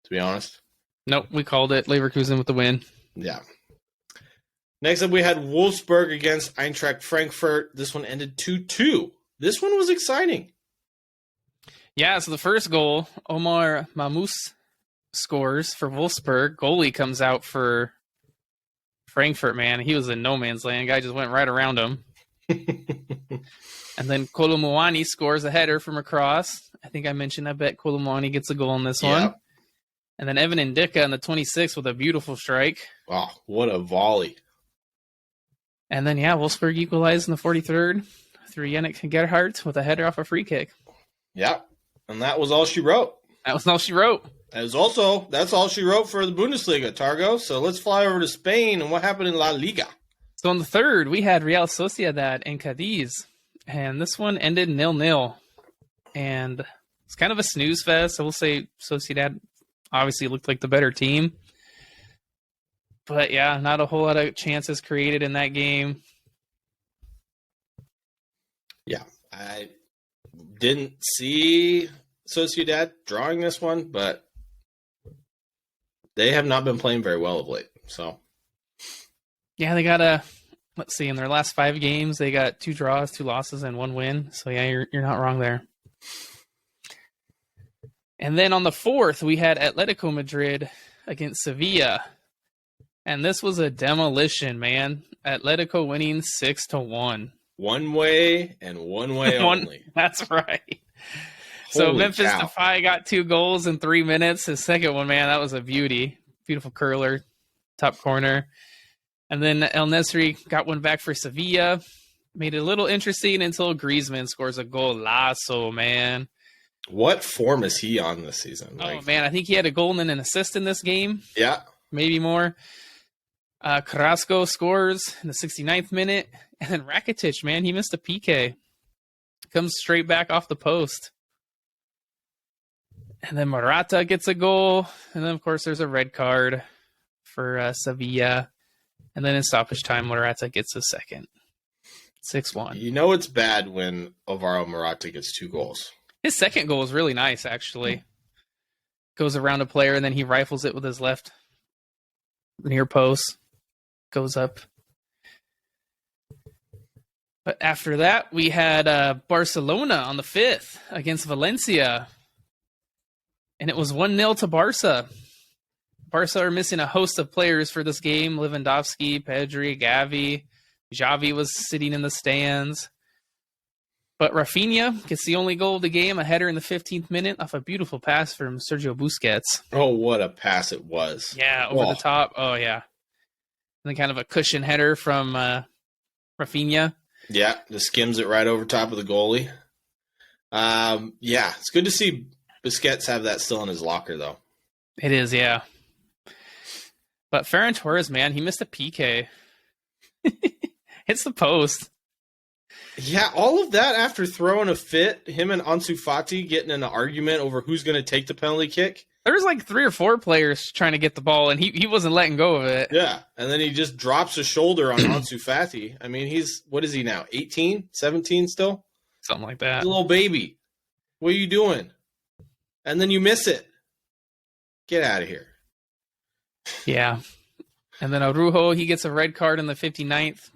to be honest. Nope, we called it. Leverkusen with the win. Yeah. Next up, we had Wolfsburg against Eintracht Frankfurt. This one ended 2-2. This one was exciting. Yeah, so the first goal, Omar Mamous scores for Wolfsburg. Goalie comes out for Frankfurt, man. He was in no man's land. Guy just went right around him. And then Kolumuani scores a header from across. I think I mentioned, I bet Kolumuani gets a goal in this one. And then Evan Ndicka in the 26th with a beautiful strike. Wow, what a volley. And then, Wolfsburg equalized in the 43rd through Yannick Gerhardt with a header off a free kick. Yeah, and that was all she wrote. That was all she wrote. That's all she wrote for the Bundesliga, Targo. So let's fly over to Spain and what happened in La Liga. So in the third, we had Real Sociedad and Cadiz. And this one ended 0-0. And it's kind of a snooze fest. I will say Sociedad obviously looked like the better team. But yeah, not a whole lot of chances created in that game. Yeah, I didn't see Sociedad drawing this one, but they have not been playing very well of late. So, yeah, they got let's see, in their last 5 games, they got 2 draws, 2 losses, and 1 win. So yeah, you're not wrong there. And then on the 4th, we had Atletico Madrid against Sevilla. And this was a demolition, man. Atletico winning 6-1. One way and one way only. That's right. So Memphis Depay got 2 goals in 3 minutes. His second one, man, that was a beauty. Beautiful curler, top corner. And then El Nesri got one back for Sevilla. Made it a little interesting until Griezmann scores a golazo, man. What form is he on this season? Man, I think he had a goal and then an assist in this game. Yeah. Maybe more. Carrasco scores in the 69th minute. And then Rakitic, man, he missed a PK. Comes straight back off the post. And then Morata gets a goal. And then, of course, there's a red card for Sevilla. And then in stoppage time, Morata gets a second. 6-1. You know it's bad when Alvaro Morata gets 2 goals. His second goal is really nice, actually. Goes around a player, and then he rifles it with his left near post. Goes up. But after that, we had Barcelona on the 5th against Valencia. And it was 1-0 to Barca. Barca are missing a host of players for this game. Lewandowski, Pedri, Gavi. Xavi was sitting in the stands. But Rafinha gets the only goal of the game, a header in the 15th minute off a beautiful pass from Sergio Busquets. Oh, what a pass it was. Yeah, over the top. Oh, yeah. And then kind of a cushion header from Rafinha. Yeah, just skims it right over top of the goalie. Yeah, it's good to see Busquets have that still in his locker, though. It is, yeah. But Ferran Torres, man, he missed a PK. Hits the post. Yeah, all of that after throwing a fit, him and Ansu Fati getting in an argument over who's going to take the penalty kick. There was like 3 or 4 players trying to get the ball, and he wasn't letting go of it. Yeah, and then he just drops a shoulder on Ansu Fati. I mean, what is he now, 18, 17 still? Something like that. He's a little baby. What are you doing? And then you miss it. Get out of here. Yeah. And then Araujo, he gets a red card in the 59th.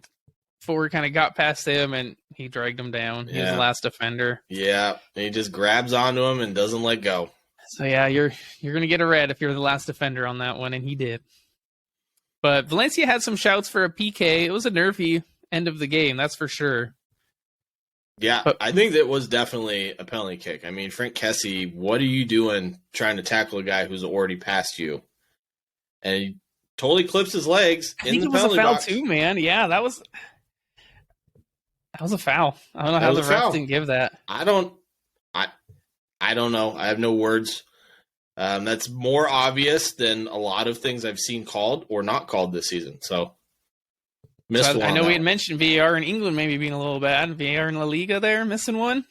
Forward kind of got past him, and he dragged him down. He was the last defender. Yeah, and he just grabs onto him and doesn't let go. So, yeah, you're going to get a red if you're the last defender on that one, and he did. But Valencia had some shouts for a PK. It was a nervy end of the game, that's for sure. Yeah, but I think that was definitely a penalty kick. I mean, Frank Kessie, what are you doing trying to tackle a guy who's already past you? And he totally clips his legs in the penalty box. I think it was a foul too, man. Yeah, that was a foul. I don't know how the ref didn't give that. I don't know. I have no words. That's more obvious than a lot of things I've seen called or not called this season. So, I know we had mentioned VAR in England maybe being a little bad. VAR in La Liga there, missing one.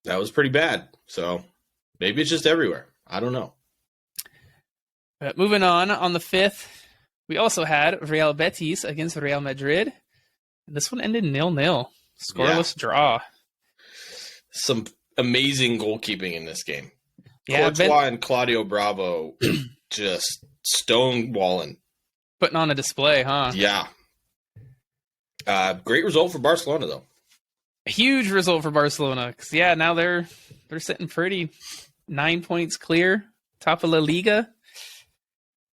That was pretty bad. So, maybe it's just everywhere. I don't know. But moving on the 5th, we also had Real Betis against Real Madrid. This one ended 0-0. Scoreless draw. Some amazing goalkeeping in this game. Yeah, Courtois and Claudio Bravo just stonewalling. putting on a display, huh? Yeah. Great result for Barcelona, though. A huge result for Barcelona. 'Cause, yeah, now they're sitting pretty. 9 points clear, top of La Liga.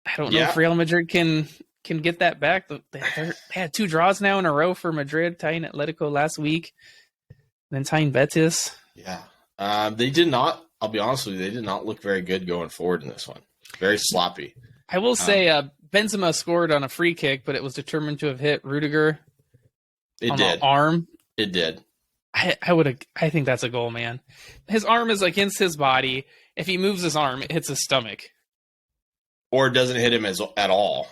I don't know if Real Madrid can get that back. They had 2 draws now in a row for Madrid, tying Atletico last week, then tying Betis. Yeah. They did not, I'll be honest with you, they did not look very good going forward in this one. Very sloppy. I will say Benzema scored on a free kick, but it was determined to have hit Rudiger on the arm. It did. I think that's a goal, man. His arm is against his body. If he moves his arm, it hits his stomach. Or it doesn't hit him at all.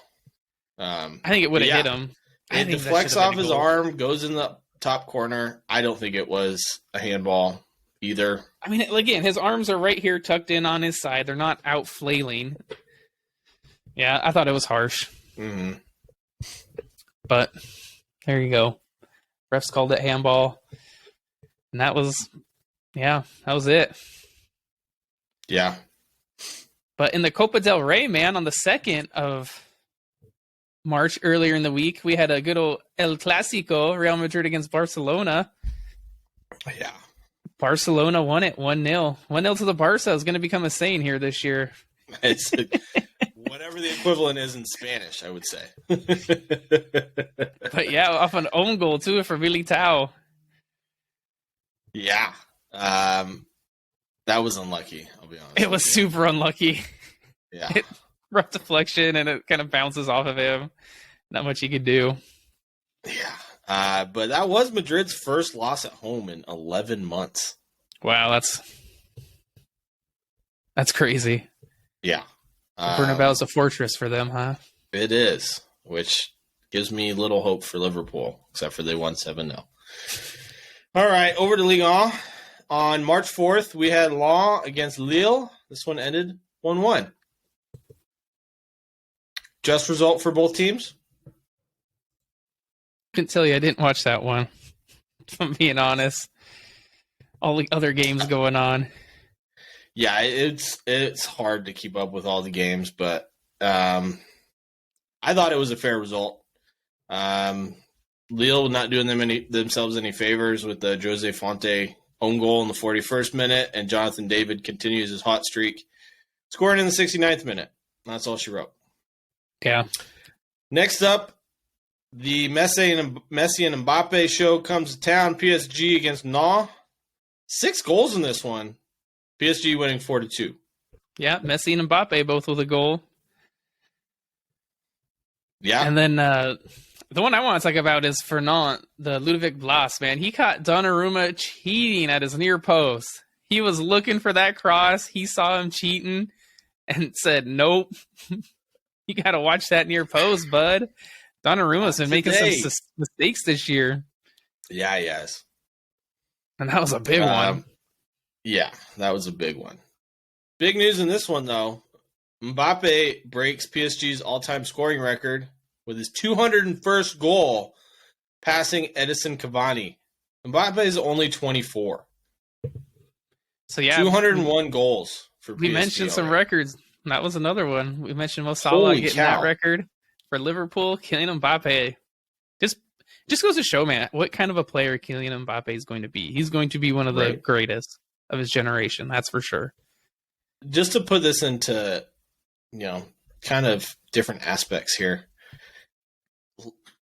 I think it would have hit him. It deflects off his arm, goes in the top corner. I don't think it was a handball either. I mean, again, his arms are right here tucked in on his side. They're not out flailing. Yeah, I thought it was harsh. Mm-hmm. But there you go. Refs called it handball. And that was it. Yeah. But in the Copa del Rey, man, on the 2nd of March, earlier in the week, we had a good old El Clásico, Real Madrid against Barcelona. Yeah. Barcelona won it 1-0. 1-0 to the Barca is going to become a saying here this year. It's whatever the equivalent is in Spanish, I would say. But yeah, off an own goal too for Militao. Yeah. That was unlucky, I'll be honest. It was super unlucky. Yeah. Rough deflection and it kind of bounces off of him. Not much he could do. Yeah. But that was Madrid's first loss at home in 11 months. Wow, that's crazy. Yeah. Bernabeu's a fortress for them, huh? It is, which gives me little hope for Liverpool, except for they won 7-0. All right, over to Ligue 1. On March 4th, we had Lens against Lille. This one ended 1-1. Just result for both teams? Couldn't tell you. I didn't watch that one, if I'm being honest. All the other games going on. Yeah, it's hard to keep up with all the games, but I thought it was a fair result. Lille not doing themselves any favors with the Jose Fonte own goal in the 41st minute, and Jonathan David continues his hot streak, scoring in the 69th minute. That's all she wrote. Yeah. Next up, the Messi and Mbappe show comes to town. PSG against Nantes. 6 goals in this one. PSG winning 4-2. Yeah, Messi and Mbappe both with a goal. Yeah. And then the one I want to talk about is for Nantes, the Ludovic Blas, man. He caught Donnarumma cheating at his near post. He was looking for that cross. He saw him cheating and said, nope. You got to watch that near post, bud. Donnarumma's been making some mistakes this year. Yeah, he has. And that was a big one. Yeah, that was a big one. Big news in this one, though. Mbappe breaks PSG's all-time scoring record with his 201st goal, passing Edison Cavani. Mbappe is only 24. So, yeah. 201 goals for PSG. We mentioned some records. That was another one. We mentioned Mo Salah getting that record for Liverpool. Kylian Mbappe. Just goes to show, man, what kind of a player Kylian Mbappe is going to be. He's going to be one of the greatest of his generation. That's for sure. Just to put this into, kind of different aspects here.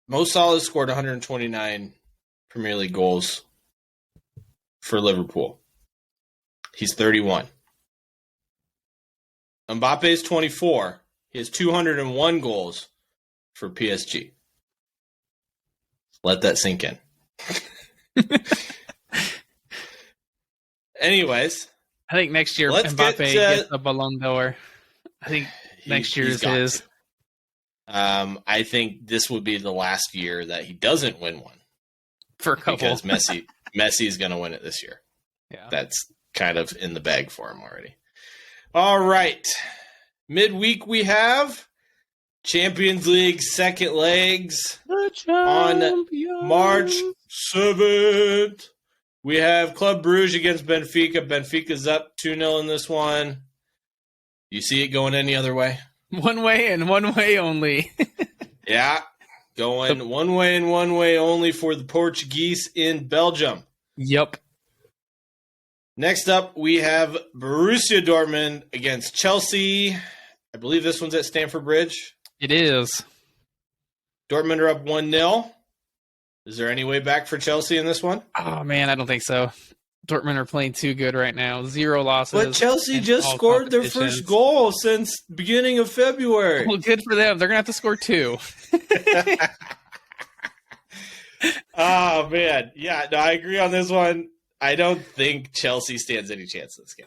Mo Salah scored 129 Premier League goals for Liverpool. He's 31. Mbappe is 24. He has 201 goals for PSG. Let that sink in. Anyways. I think next year Mbappe gets a Ballon d'Or. I think next year is his. I think this would be the last year that he doesn't win one. For a couple. Because Messi is going to win it this year. Yeah. That's kind of in the bag for him already. All right. Midweek we have Champions League second legs on March 7th. We have Club Brugge against Benfica. Benfica's up 2-0 in this one. You see it going any other way? One way and one way only. Yeah, going one way and one way only for the Portuguese in Belgium. Yep. Next up, we have Borussia Dortmund against Chelsea. I believe this one's at Stamford Bridge. It is. Dortmund are up 1-0. Is there any way back for Chelsea in this one? Oh, man, I don't think so. Dortmund are playing too good right now. 0 losses. But Chelsea just scored their first goal since beginning of February. Well, good for them. They're going to have to score 2. Oh, man. Yeah, no, I agree on this one. I don't think Chelsea stands any chance in this game.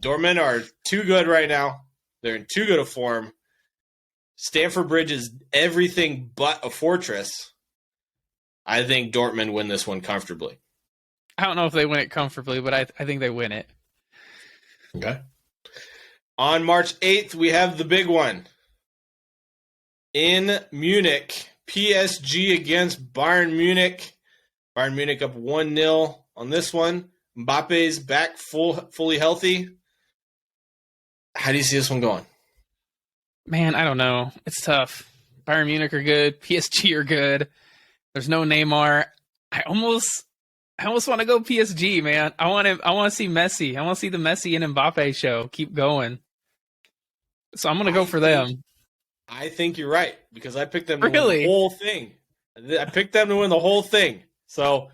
Dortmund are too good right now. They're in too good a form. Stamford Bridge is everything but a fortress. I think Dortmund win this one comfortably. I don't know if they win it comfortably, but I think they win it. Okay. On March 8th, we have the big one. In Munich, PSG against Bayern Munich. Bayern Munich up 1-0 on this one. Mbappe's back fully healthy. How do you see this one going? Man, I don't know. It's tough. Bayern Munich are good. PSG are good. There's no Neymar. I almost want to go PSG, man. I want to see Messi. I want to see the Messi and Mbappe show. Keep going. So I'm going to go for them. I think you're right because I picked them to Really? win the whole thing. I picked them to win the whole thing. So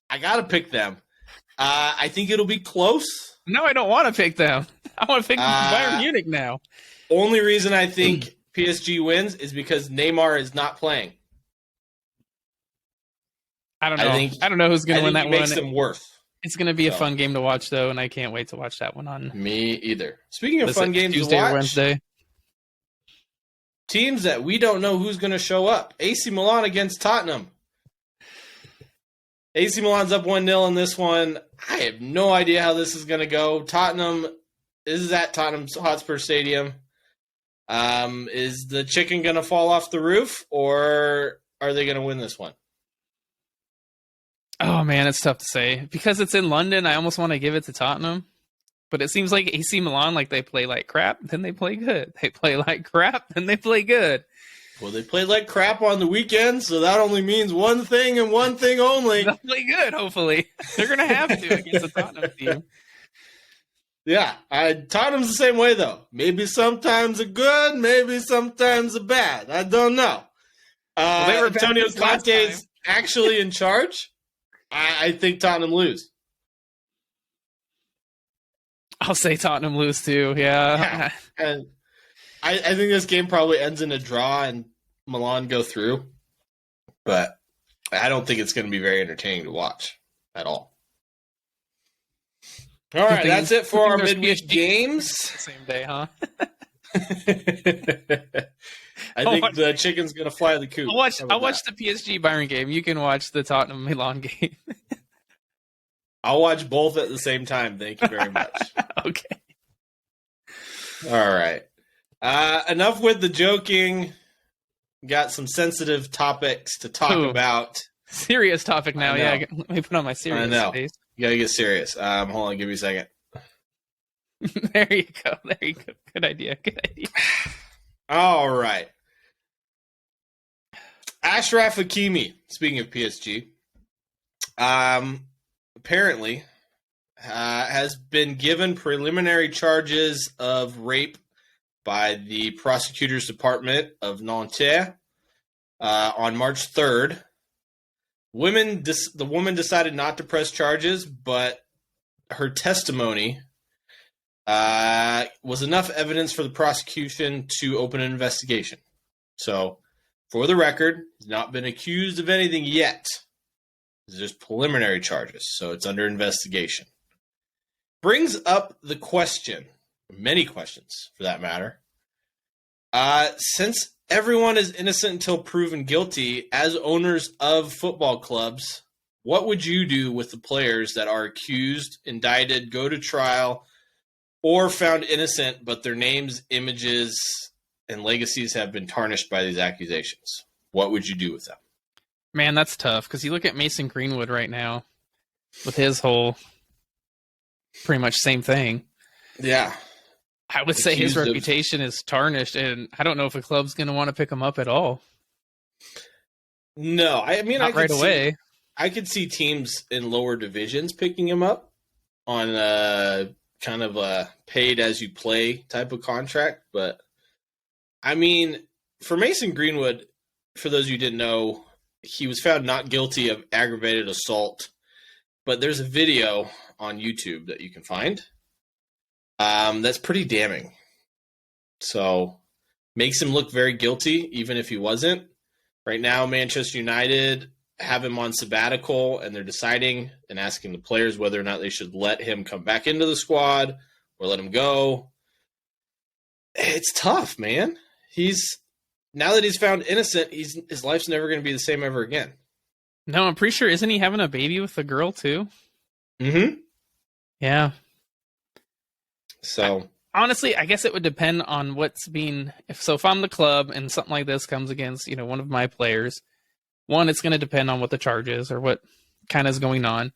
I got to pick them. I think it'll be close. No, I don't want to pick them. I want to pick Bayern Munich now. Only reason I think PSG wins is because Neymar is not playing. I don't know. I don't know who's going to win that one. Makes them worse. It's going to be a fun game to watch, though, and I can't wait to watch that one on. Me either. Speaking of fun games Tuesday to watch, or Wednesday. Teams that we don't know who's going to show up. AC Milan against Tottenham. AC Milan's up 1-0 in this one. I have no idea how this is going to go. Tottenham, this is at Tottenham Hotspur Stadium. Is the chicken going to fall off the roof, or are they going to win this one? Oh, man, it's tough to say. Because it's in London, I almost want to give it to Tottenham. But it seems like AC Milan, like they play like crap, then they play good. They play like crap, then they play good. Well, they play like crap on the weekend, so that only means one thing and one thing only. They'll play good, hopefully. They're going to have to against the Tottenham team. Yeah, Tottenham's the same way, though. Maybe sometimes a good, maybe sometimes a bad. I don't know. Antonio Conte's actually in charge. I think Tottenham lose. I'll say Tottenham lose too. Yeah. And I think this game probably ends in a draw and Milan go through. But I don't think it's going to be very entertaining to watch at all. All right, that's it for our midweek games. Same day, huh? I think the chicken's going to fly the coop. I'll watch the PSG Bayern game. You can watch the Tottenham Milan game. I'll watch both at the same time. Thank you very much. Okay. All right. Enough with the joking. Got some sensitive topics to talk about. Serious topic now. Yeah, let me put on my serious face. You gotta get serious. Hold on, give me a second. There you go. Good idea. All right. Ashraf Hakimi, speaking of PSG, apparently has been given preliminary charges of rape by the prosecutor's department of Nanterre on March 3rd. The woman decided not to press charges, but her testimony was enough evidence for the prosecution to open an investigation. So, for the record, he's not been accused of anything yet. It's just preliminary charges, so it's under investigation. Brings up the question, many questions for that matter. Since everyone is innocent until proven guilty, as owners of football clubs, what would you do with the players that are accused, indicted, go to trial, or found innocent, but their names, images, and legacies have been tarnished by these accusations? What would you do with them? Man, that's tough, because you look at Mason Greenwood right now. with his whole pretty much same thing. Yeah. I would say his Accused of- reputation is tarnished, and I don't know if a club's going to want to pick him up at all. No, I mean, Not right away. I could see teams in lower divisions picking him up on kind of a paid as you play type of contract. But I mean, for Mason Greenwood, for those of you who didn't know, he was found not guilty of aggravated assault. But there's a video on YouTube that you can find that's pretty damning. So makes him look very guilty, even if he wasn't. Right now, Manchester United have him on sabbatical, and they're deciding and asking the players whether or not they should let him come back into the squad or let him go. It's tough, man. Now that he's found innocent, his life's never going to be the same ever again. No, I'm pretty sure, isn't he having a baby with a girl too? Mm-hmm. Yeah. So honestly, I guess it would depend on what's being. If I'm the club and something like this comes against, one of my players, one, it's going to depend on what the charge is or what kind of is going on,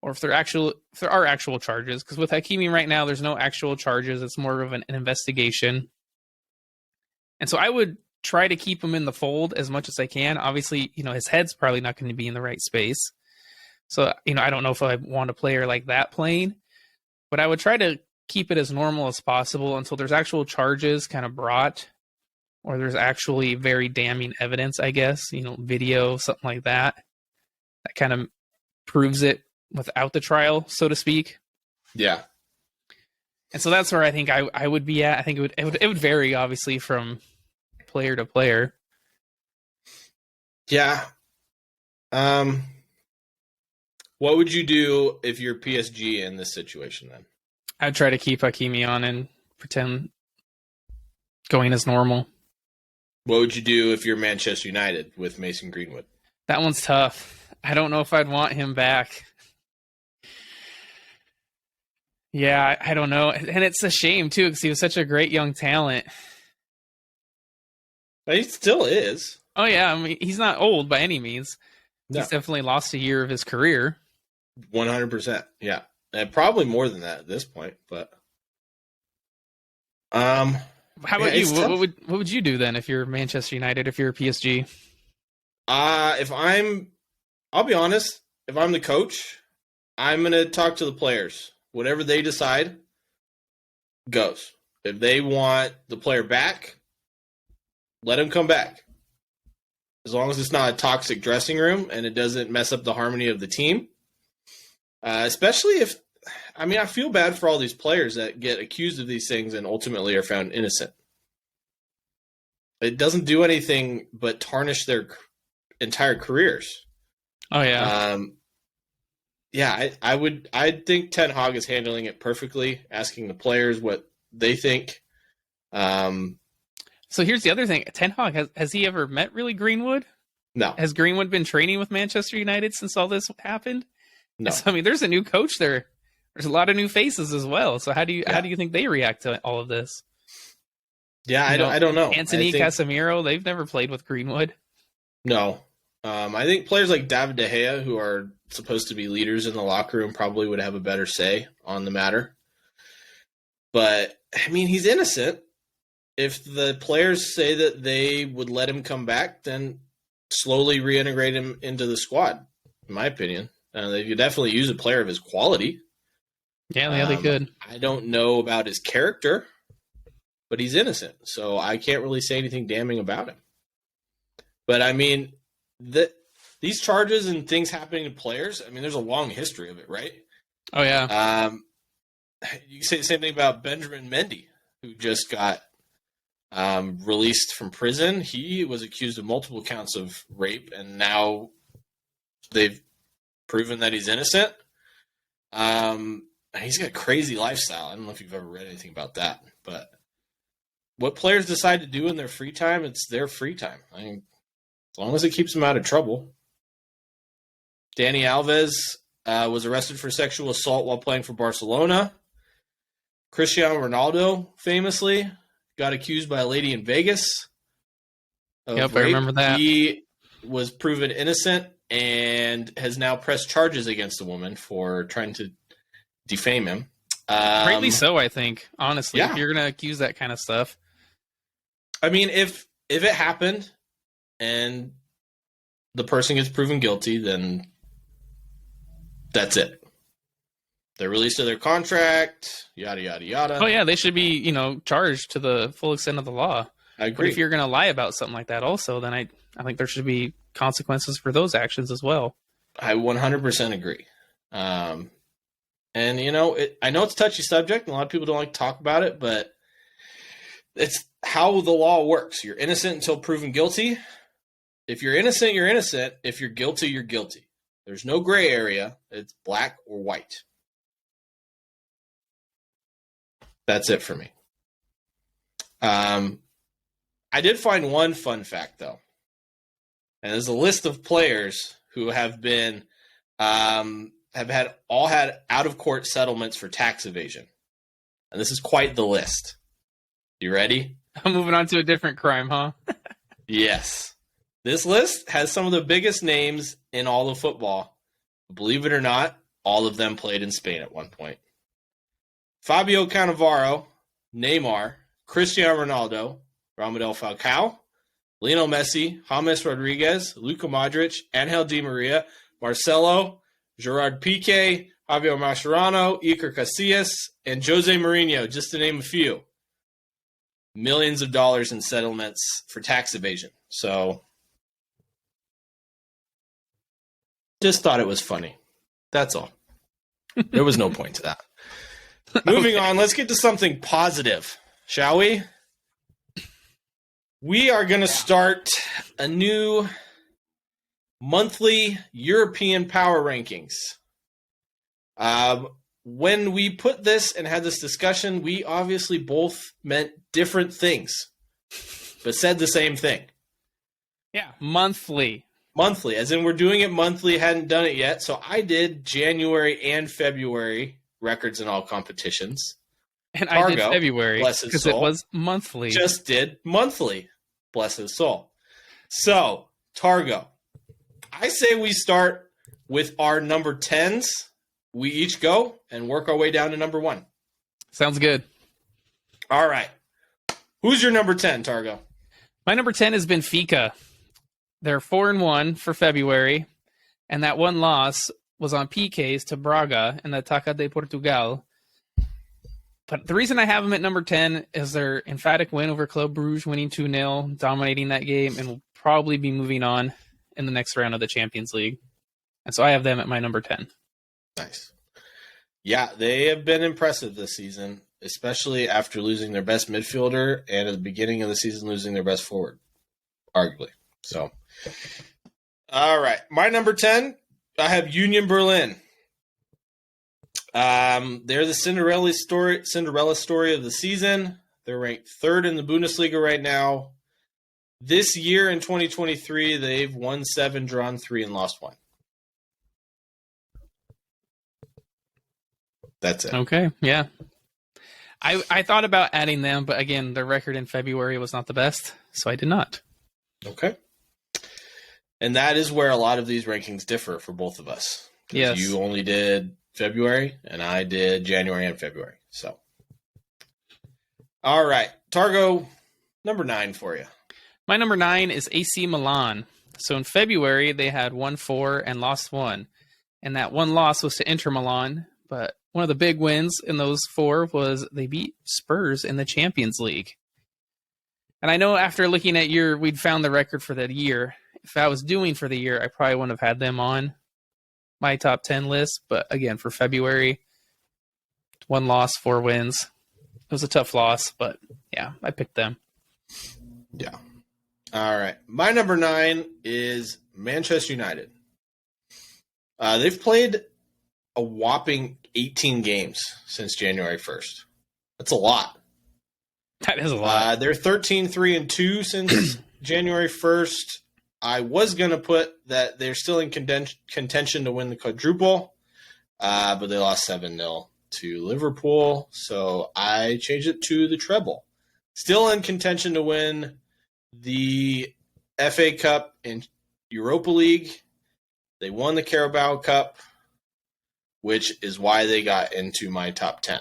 or if there are actual charges. Because with Hakimi right now, there's no actual charges. It's more of an investigation. And so I would try to keep him in the fold as much as I can. Obviously, his head's probably not going to be in the right space. So, I don't know if I want a player like that playing, but I would try to keep it as normal as possible until there's actual charges kind of brought, or there's actually very damning evidence, I guess, video, something like that kind of proves it without the trial, so to speak. Yeah. And so that's where I think I would be at. I think it would vary, obviously, from player to player. Yeah. What would you do if you're PSG in this situation then? I'd try to keep Hakimi on and pretend going as normal. What would you do if you're Manchester United with Mason Greenwood? That one's tough. I don't know if I'd want him back. Yeah, I don't know. And it's a shame, too, because he was such a great young talent. He still is. Oh, yeah. I mean, he's not old by any means. No. He's definitely lost a year of his career. 100%. Yeah. And probably more than that at this point. But how about you? What would you do then if you're Manchester United, if you're PSG? I'll be honest, if I'm the coach, I'm going to talk to the players. Whatever they decide goes. If they want the player back, let him come back. As long as it's not a toxic dressing room and it doesn't mess up the harmony of the team. Especially I feel bad for all these players that get accused of these things and ultimately are found innocent. It doesn't do anything but tarnish their entire careers. Oh, yeah. I think Ten Hag is handling it perfectly, asking the players what they think. So here's the other thing. Ten Hag, has he ever met really Greenwood? No. Has Greenwood been training with Manchester United since all this happened? No. So, there's a new coach there. There's a lot of new faces as well. So how do you think they react to all of this? Yeah, I don't know. Anthony, Casemiro, they've never played with Greenwood. No. I think players like David De Gea, who are supposed to be leaders in the locker room, probably would have a better say on the matter. But, he's innocent. If the players say that they would let him come back, then slowly reintegrate him into the squad, in my opinion. They could definitely use a player of his quality. Yeah, they could. I don't know about his character, but he's innocent, so I can't really say anything damning about him. But, these charges and things happening to players, there's a long history of it, right? Oh, yeah. You can say the same thing about Benjamin Mendy, who just got released from prison. He was accused of multiple counts of rape, and now they've proven that he's innocent. He's got a crazy lifestyle. I don't know if you've ever read anything about that, but what players decide to do in their free time, it's their free time. As long as it keeps them out of trouble. Dani Alves was arrested for sexual assault while playing for Barcelona. Cristiano Ronaldo famously got accused by a lady in Vegas of rape. I remember that. He was proven innocent and has now pressed charges against the woman for trying to defame him. Greatly so, I think. Honestly, yeah. if you're gonna accuse that kind of stuff, I mean, if it happened and the person gets proven guilty, then that's it. They're released of their contract, yada yada yada. oh yeah, they should be charged to the full extent of the law. I agree. But if you're gonna lie about something like that, also, then I think there should be consequences for those actions as well. I 100% agree. And I know it's a touchy subject, and a lot of people don't like to talk about it, but it's how the law works. You're innocent until proven guilty. If you're innocent, you're innocent. If you're guilty, you're guilty. There's no gray area. It's black or white. That's it for me. I did find one fun fact, though. And there's a list of players who have been have had out-of-court settlements for tax evasion. And this is quite the list. You ready? I'm moving on to a different crime, huh? Yes. This list has some of the biggest names in all of football. Believe it or not, all of them played in Spain at one point. Fabio Cannavaro, Neymar, Cristiano Ronaldo, Radamel Falcao, Lionel Messi, James Rodriguez, Luka Modric, Angel Di Maria, Marcelo, Gerard Piqué, Javier Mascherano, Iker Casillas, and Jose Mourinho, just to name a few. Millions of dollars in settlements for tax evasion. So, just thought it was funny. That's all. There was no point to that. Moving on, let's get to something positive, shall we? We are going to start a new monthly European power rankings. When we put this and had this discussion, we obviously both meant different things, but said the same thing. Yeah, monthly. Monthly, as in we're doing it monthly, hadn't done it yet. So I did January and February records in all competitions. And Targo, I did February because it was monthly. Just did monthly. Bless his soul. So, Targo, I say we start with our number 10s. We each go and work our way down to number 1. Sounds good. All right. Who's your number 10, Targo? My number 10 is Benfica. They're 4-1 for February, and that one loss was on PKs to Braga in the Taça de Portugal. But the reason I have them at number 10 is their emphatic win over Club Brews, winning 2-0, dominating that game, and will probably be moving on in the next round of the Champions League. And so I have them at my number 10. Nice. Yeah, they have been impressive this season, especially after losing their best midfielder and at the beginning of the season losing their best forward, arguably. So, all right. My number 10, I have Union Berlin. They're the Cinderella story of the season. They're ranked 3rd in the Bundesliga right now. This year in 2023, they've won 7, drawn 3, and lost 1. That's it. Okay, yeah. I thought about adding them, but again, their record in February was not the best, so I did not. Okay. And that is where a lot of these rankings differ for both of us. Yes. You only did February, and I did January and February. So, all right. Targo, number 9 for you. My number 9 is AC Milan. So in February, they had 1-4 and lost 1. And that one loss was to Inter Milan. But one of the big wins in those 4 was they beat Spurs in the Champions League. And I know after looking at we'd found the record for that year. If I was doing for the year, I probably wouldn't have had them on my top 10 list. But again, for February, 1 loss, 4 wins. It was a tough loss, but yeah, I picked them. Yeah. All right. My number 9 is Manchester United. They've played a whopping 18 games since January 1st. That's a lot. That is a lot. They're 13-3-2 since January 1st. I was going to put that they're still in contention to win the quadruple, but they lost 7-0 to Liverpool, so I changed it to the treble. Still in contention to win the FA Cup and Europa League, They won the Carabao Cup, which is why they got into my top 10.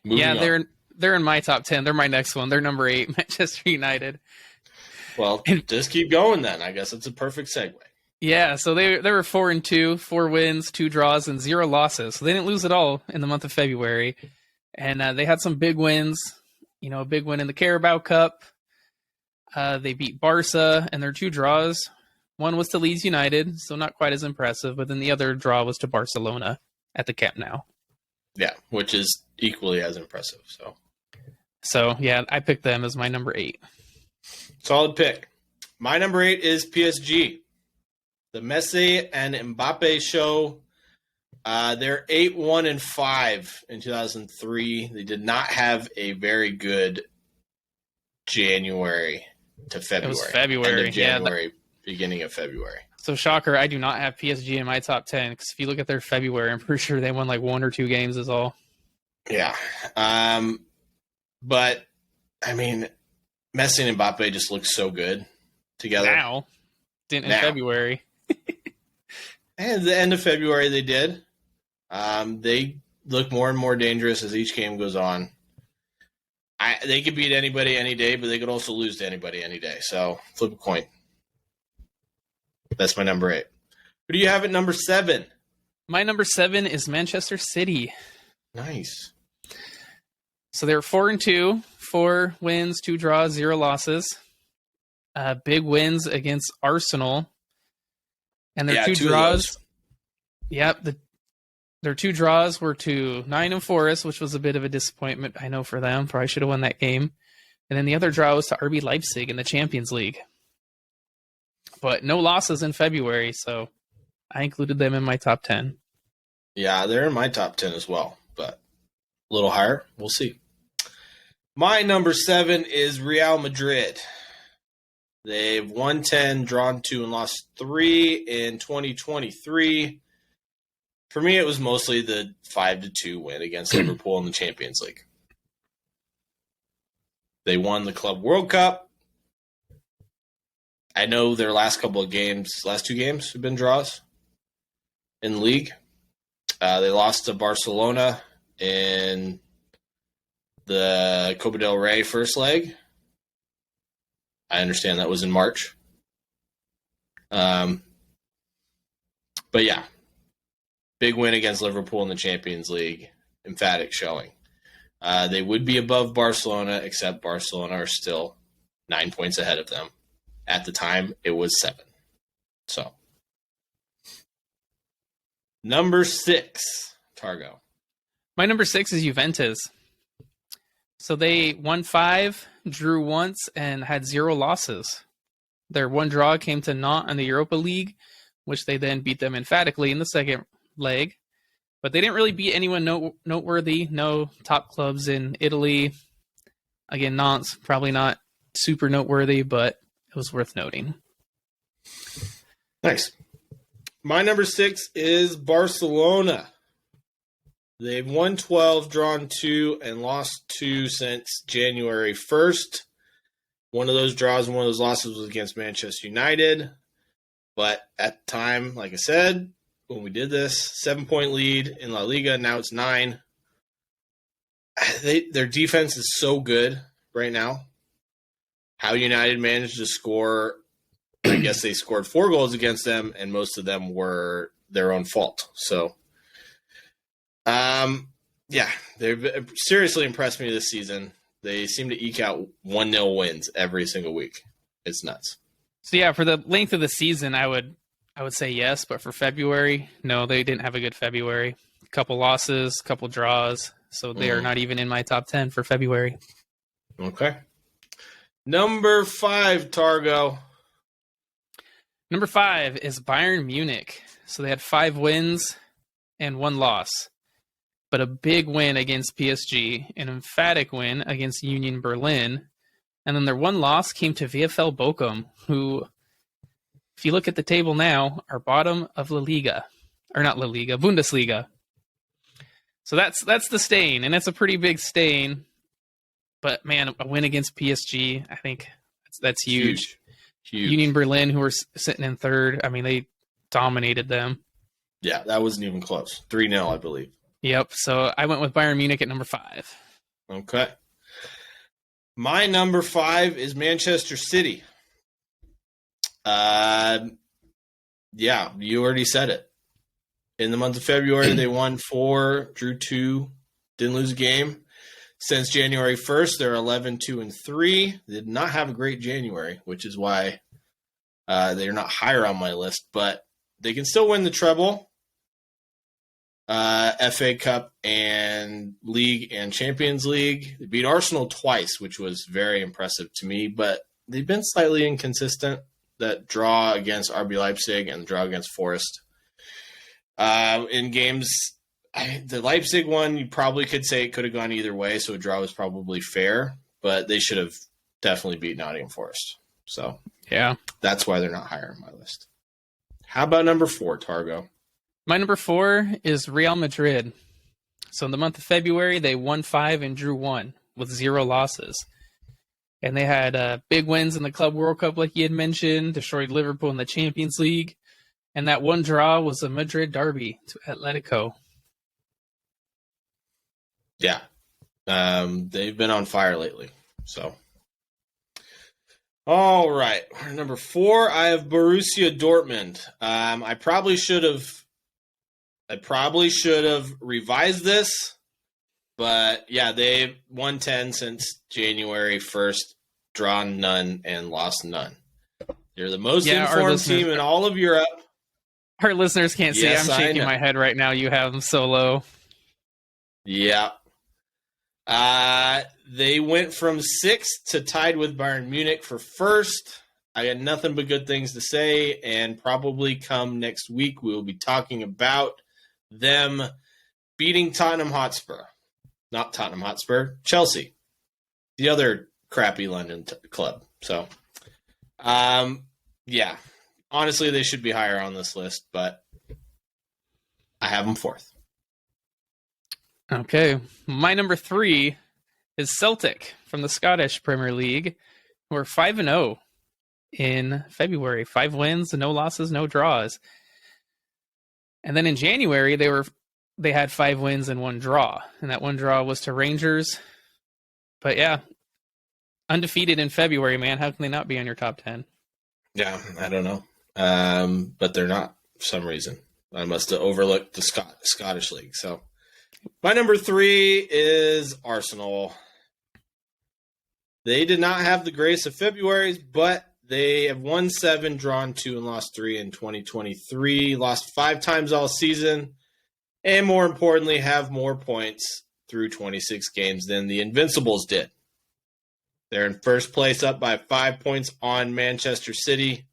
Moving on. They're in my top 10. They're my next one. They're number 8, Manchester United. Well, just keep going then. I guess it's a perfect segue. Yeah, so they were 4-2, 4 wins, 2 draws, and 0 losses. So they didn't lose at all in the month of February. And they had some big wins. You know, a big win in the Carabao Cup. They beat Barca, and their 2 draws. One was to Leeds United, so not quite as impressive. But then the other draw was to Barcelona at the Camp Nou. Yeah, which is equally as impressive. So yeah, I picked them as my number 8. Solid pick. My number 8 is PSG. The Messi and Mbappe show. They're 8-1-5 in 2003. They did not have a very good January to February. It was February. End of January, beginning of February. So shocker, I do not have PSG in my top 10 because if you look at their February, I'm pretty sure they won like 1 or 2 games is all. Yeah. But, I mean, Messi and Mbappe just look so good together. Now. Didn't in February. And at the end of February, they did. They look more and more dangerous as each game goes on. They could beat anybody any day, but they could also lose to anybody any day. So, flip a coin. That's my number 8. Who do you have at number 7? My number 7 is Manchester City. Nice. So they were 4-2, 4 wins, 2 draws, 0 losses. Big wins against Arsenal. And their 2 draws. Yep. Their 2 draws were to Nottingham Forest, which was a bit of a disappointment, I know, for them. Probably should have won that game. And then the other draw was to RB Leipzig in the Champions League. But no losses in February, so I included them in my top 10. Yeah, they're in my top 10 as well, but a little higher. We'll see. My number 7 is Real Madrid. They've won 10, drawn 2, and lost 3 in 2023. For me, it was mostly the 5-2 win against Liverpool in the Champions League. They won the Club World Cup. I know their last 2 games have been draws in the league. They lost to Barcelona in the Copa del Rey first leg. I understand that was in March. But yeah, big win against Liverpool in the Champions League. Emphatic showing. They would be above Barcelona, except Barcelona are still 9 points ahead of them. At the time, it was 7. So, number 6, Targo. My number 6 is Juventus. So they won 5, drew once, and had 0 losses. Their 1 draw came to Nantes in the Europa League, which they then beat them emphatically in the second leg. But they didn't really beat anyone noteworthy. No top clubs in Italy. Again, Nantes, probably not super noteworthy, but it was worth noting. Nice. My number 6 is Barcelona. They've won 12, drawn 2, and lost 2 since January 1st. One of those draws and one of those losses was against Manchester United. But at the time, like I said, when we did this, 7-point lead in La Liga. Now it's 9. Their defense is so good right now. How United managed to score, I guess they scored 4 goals against them, and most of them were their own fault. So, yeah, they've seriously impressed me this season. They seem to eke out 1-0 wins every single week. It's nuts. So yeah, for the length of the season, I would say yes, but for February, no, they didn't have a good February. A couple losses, a couple draws, so they are not even in my top 10 for February. Okay. Number 5, Targo. Number 5 is Bayern Munich. So they had 5 wins and 1 loss. But a big win against PSG, an emphatic win against Union Berlin. And then their 1 loss came to VfL Bochum, who, if you look at the table now, are bottom of La Liga. Or not La Liga, Bundesliga. So that's the stain, and it's a pretty big stain. But, man, a win against PSG, I think that's huge. Huge. Union Berlin, who were sitting in third. I mean, they dominated them. Yeah, that wasn't even close. 3-0, I believe. Yep. So I went with Bayern Munich at number 5. Okay. My number 5 is Manchester City. Yeah, you already said it. In the month of February, they won 4, drew 2, didn't lose a game. Since January 1st, they're 11-2-3. They did not have a great January, which is why they're not higher on my list, but they can still win the treble. FA Cup and League and Champions League. They beat Arsenal twice, which was very impressive to me, but they've been slightly inconsistent. That draw against RB Leipzig and the draw against Forest. In games, the Leipzig one, you probably could say it could have gone either way, so a draw was probably fair, but they should have definitely beat Nottingham Forest. So yeah, that's why they're not higher on my list. How about number 4, Targo? My number 4 is Real Madrid. So in the month of February, they won 5 and drew 1 with 0 losses. And they had big wins in the Club World Cup, like you had mentioned, destroyed Liverpool in the Champions League. And that one draw was a Madrid derby to Atletico. Yeah. They've been on fire lately. So, all right. Number 4, I have Borussia Dortmund. I probably should have revised this, but yeah, they've won 10 since January 1st, drawn none, and lost none. They're the most informed team in all of Europe. Our listeners can't see. Yes, I'm shaking my head right now. You have them so low. Yeah. They went from 6th to tied with Bayern Munich for first. I got nothing but good things to say, and probably come next week we will be talking about them beating Tottenham Hotspur. Not Tottenham Hotspur, Chelsea. The other crappy London club. So, yeah. Honestly, they should be higher on this list, but I have them 4th. Okay. My number 3 is Celtic from the Scottish Premier League, who are 5-0 in February. 5 wins, no losses, no draws. And then in January, they had 5 wins and 1 draw. And that 1 draw was to Rangers. But yeah, undefeated in February, man. How can they not be on your top 10? Yeah, I don't know. But they're not for some reason. I must have overlooked the Scottish League. So my number 3 is Arsenal. They did not have the grace of February's, but they have won 7, drawn 2, and lost 3 in 2023. Lost 5 times all season. And more importantly, have more points through 26 games than the Invincibles did. They're in first place, up by 5 points on Manchester City.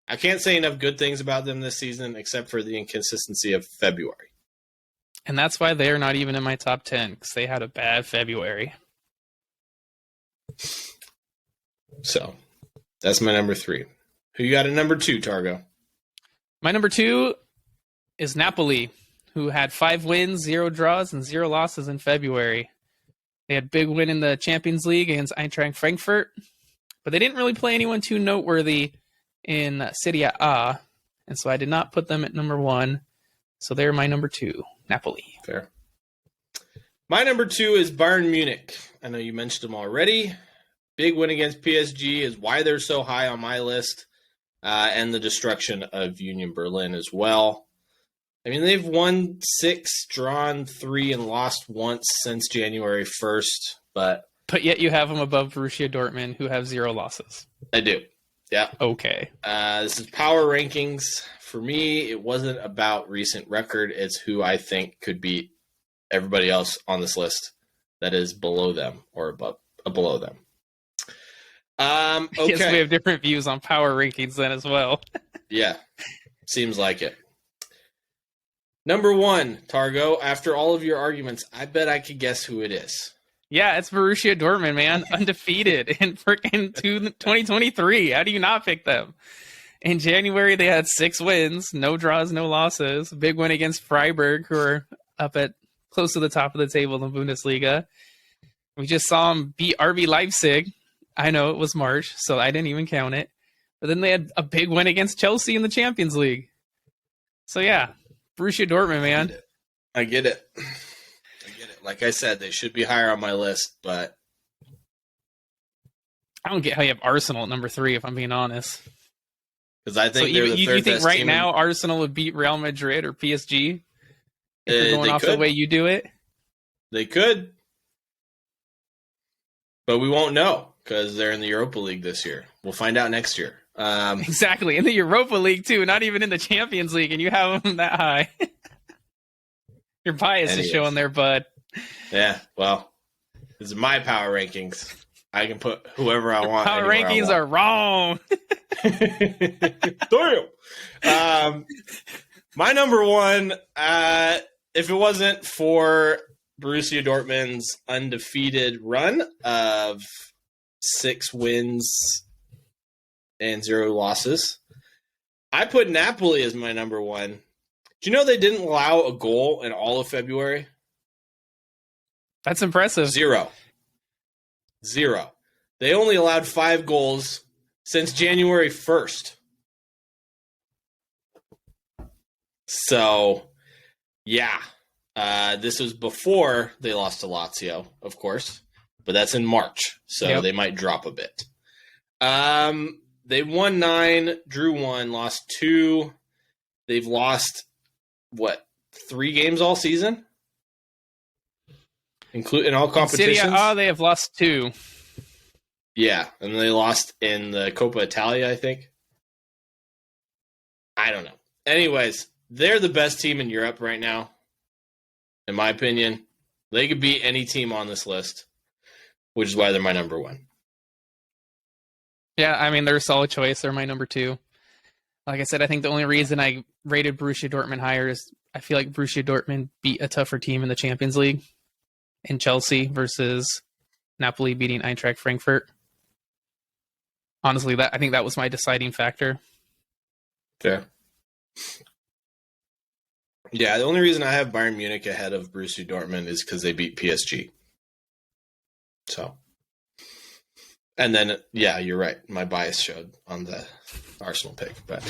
I can't say enough good things about them this season, except for the inconsistency of February. And that's why they're not even in my top 10, because they had a bad February. So, that's my number 3. Who you got at number 2, Targo? My number 2 is Napoli, who had 5 wins, 0 draws, and 0 losses in February. They had a big win in the Champions League against Eintracht Frankfurt, but they didn't really play anyone too noteworthy in Serie A, and so I did not put them at number 1. So they're my number 2, Napoli. Fair. My number 2 is Bayern Munich. I know you mentioned them already. Big win against PSG is why they're so high on my list, and the destruction of Union Berlin as well. I mean, they've won 6, drawn 3, and lost once since January 1st, but yet you have them above Borussia Dortmund, who have 0 losses. I do. Yeah. Okay. This is power rankings. For me, it wasn't about recent record. It's who I think could beat everybody else on this list that is below them or below them. Okay. Yes, we have different views on power rankings then as well. Yeah. Seems like it. Number 1, Targo, after all of your arguments, I bet I could guess who it is. Yeah, it's Borussia Dortmund, man. Undefeated in 2023. How do you not pick them? In January, they had 6 wins, no draws, no losses. Big win against Freiburg, who are up at close to the top of the table in the Bundesliga. We just saw them beat RB Leipzig. I know it was March, so I didn't even count it. but then they had a big win against Chelsea in the Champions League. So yeah, Borussia Dortmund, man. I get it. Like I said, they should be higher on my list, but I don't get how you have Arsenal at number 3, if I'm being honest. Because I think so they're the third you think best right team now Arsenal would beat Real Madrid or PSG if they're going off the way you do it? They could. But we won't know because they're in the Europa League this year. We'll find out next year. Exactly. In the Europa League, too. Not even in the Champions League, and you have them that high. Your bias is showing there, bud. Yeah, well, this is my power rankings. I can put whoever I want. Power rankings are wrong. My number one, if it wasn't for Borussia Dortmund's undefeated run of 6 wins and 0 losses, I put Napoli as my number one. Do you know they didn't allow a goal in all of February? That's impressive. 0. They only allowed 5 goals since January 1st. So, yeah. This was before they lost to Lazio, of course. But that's in March, so They might drop a bit. They won 9, drew 1, lost 2. They've lost, 3 games all season? In all competitions? City, they have lost 2. Yeah, and they lost in the Coppa Italia, I think. I don't know. Anyways, they're the best team in Europe right now, in my opinion. They could beat any team on this list, which is why they're my number one. Yeah, I mean, they're a solid choice. They're my number 2. Like I said, I think the only reason I rated Borussia Dortmund higher is I feel like Borussia Dortmund beat a tougher team in the Champions League in Chelsea versus Napoli beating Eintracht Frankfurt. Honestly, I think that was my deciding factor. Fair. Yeah, the only reason I have Bayern Munich ahead of Borussia Dortmund is because they beat PSG. So, and then, yeah, you're right. My bias showed on the Arsenal pick. But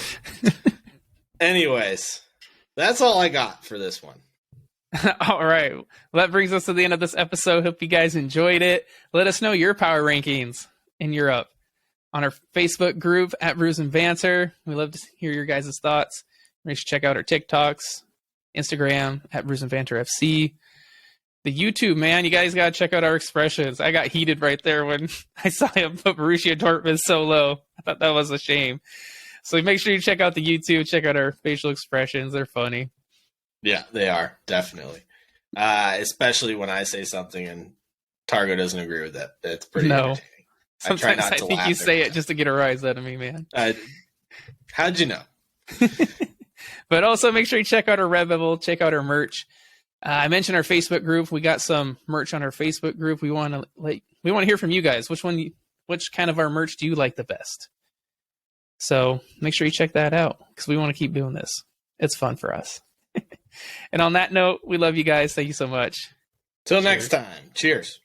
anyways, that's all I got for this one. All right. Well, that brings us to the end of this episode. Hope you guys enjoyed it. Let us know your power rankings in Europe on our Facebook group at Brews and Banter. We love to hear your guys' thoughts. Make sure to check out our TikToks, Instagram at Brews and Banter FC. The YouTube, man, you guys got to check out our expressions. I got heated right there when I saw him put Borussia Dortmund so low. I thought that was a shame. So make sure you check out the YouTube, check out our facial expressions. They're funny. Yeah, they are, definitely. Especially when I say something and Targo doesn't agree with it. It's pretty entertaining. Sometimes I think you say it just to get a rise out of me, man. How'd you know? But also make sure you check out our Redbubble, check out our merch. I mentioned our Facebook group. We got some merch on our Facebook group. We want to hear from you guys. Which kind of our merch do you like the best? So make sure you check that out because we want to keep doing this. It's fun for us. And on that note, we love you guys. Thank you so much. Till next time. Cheers.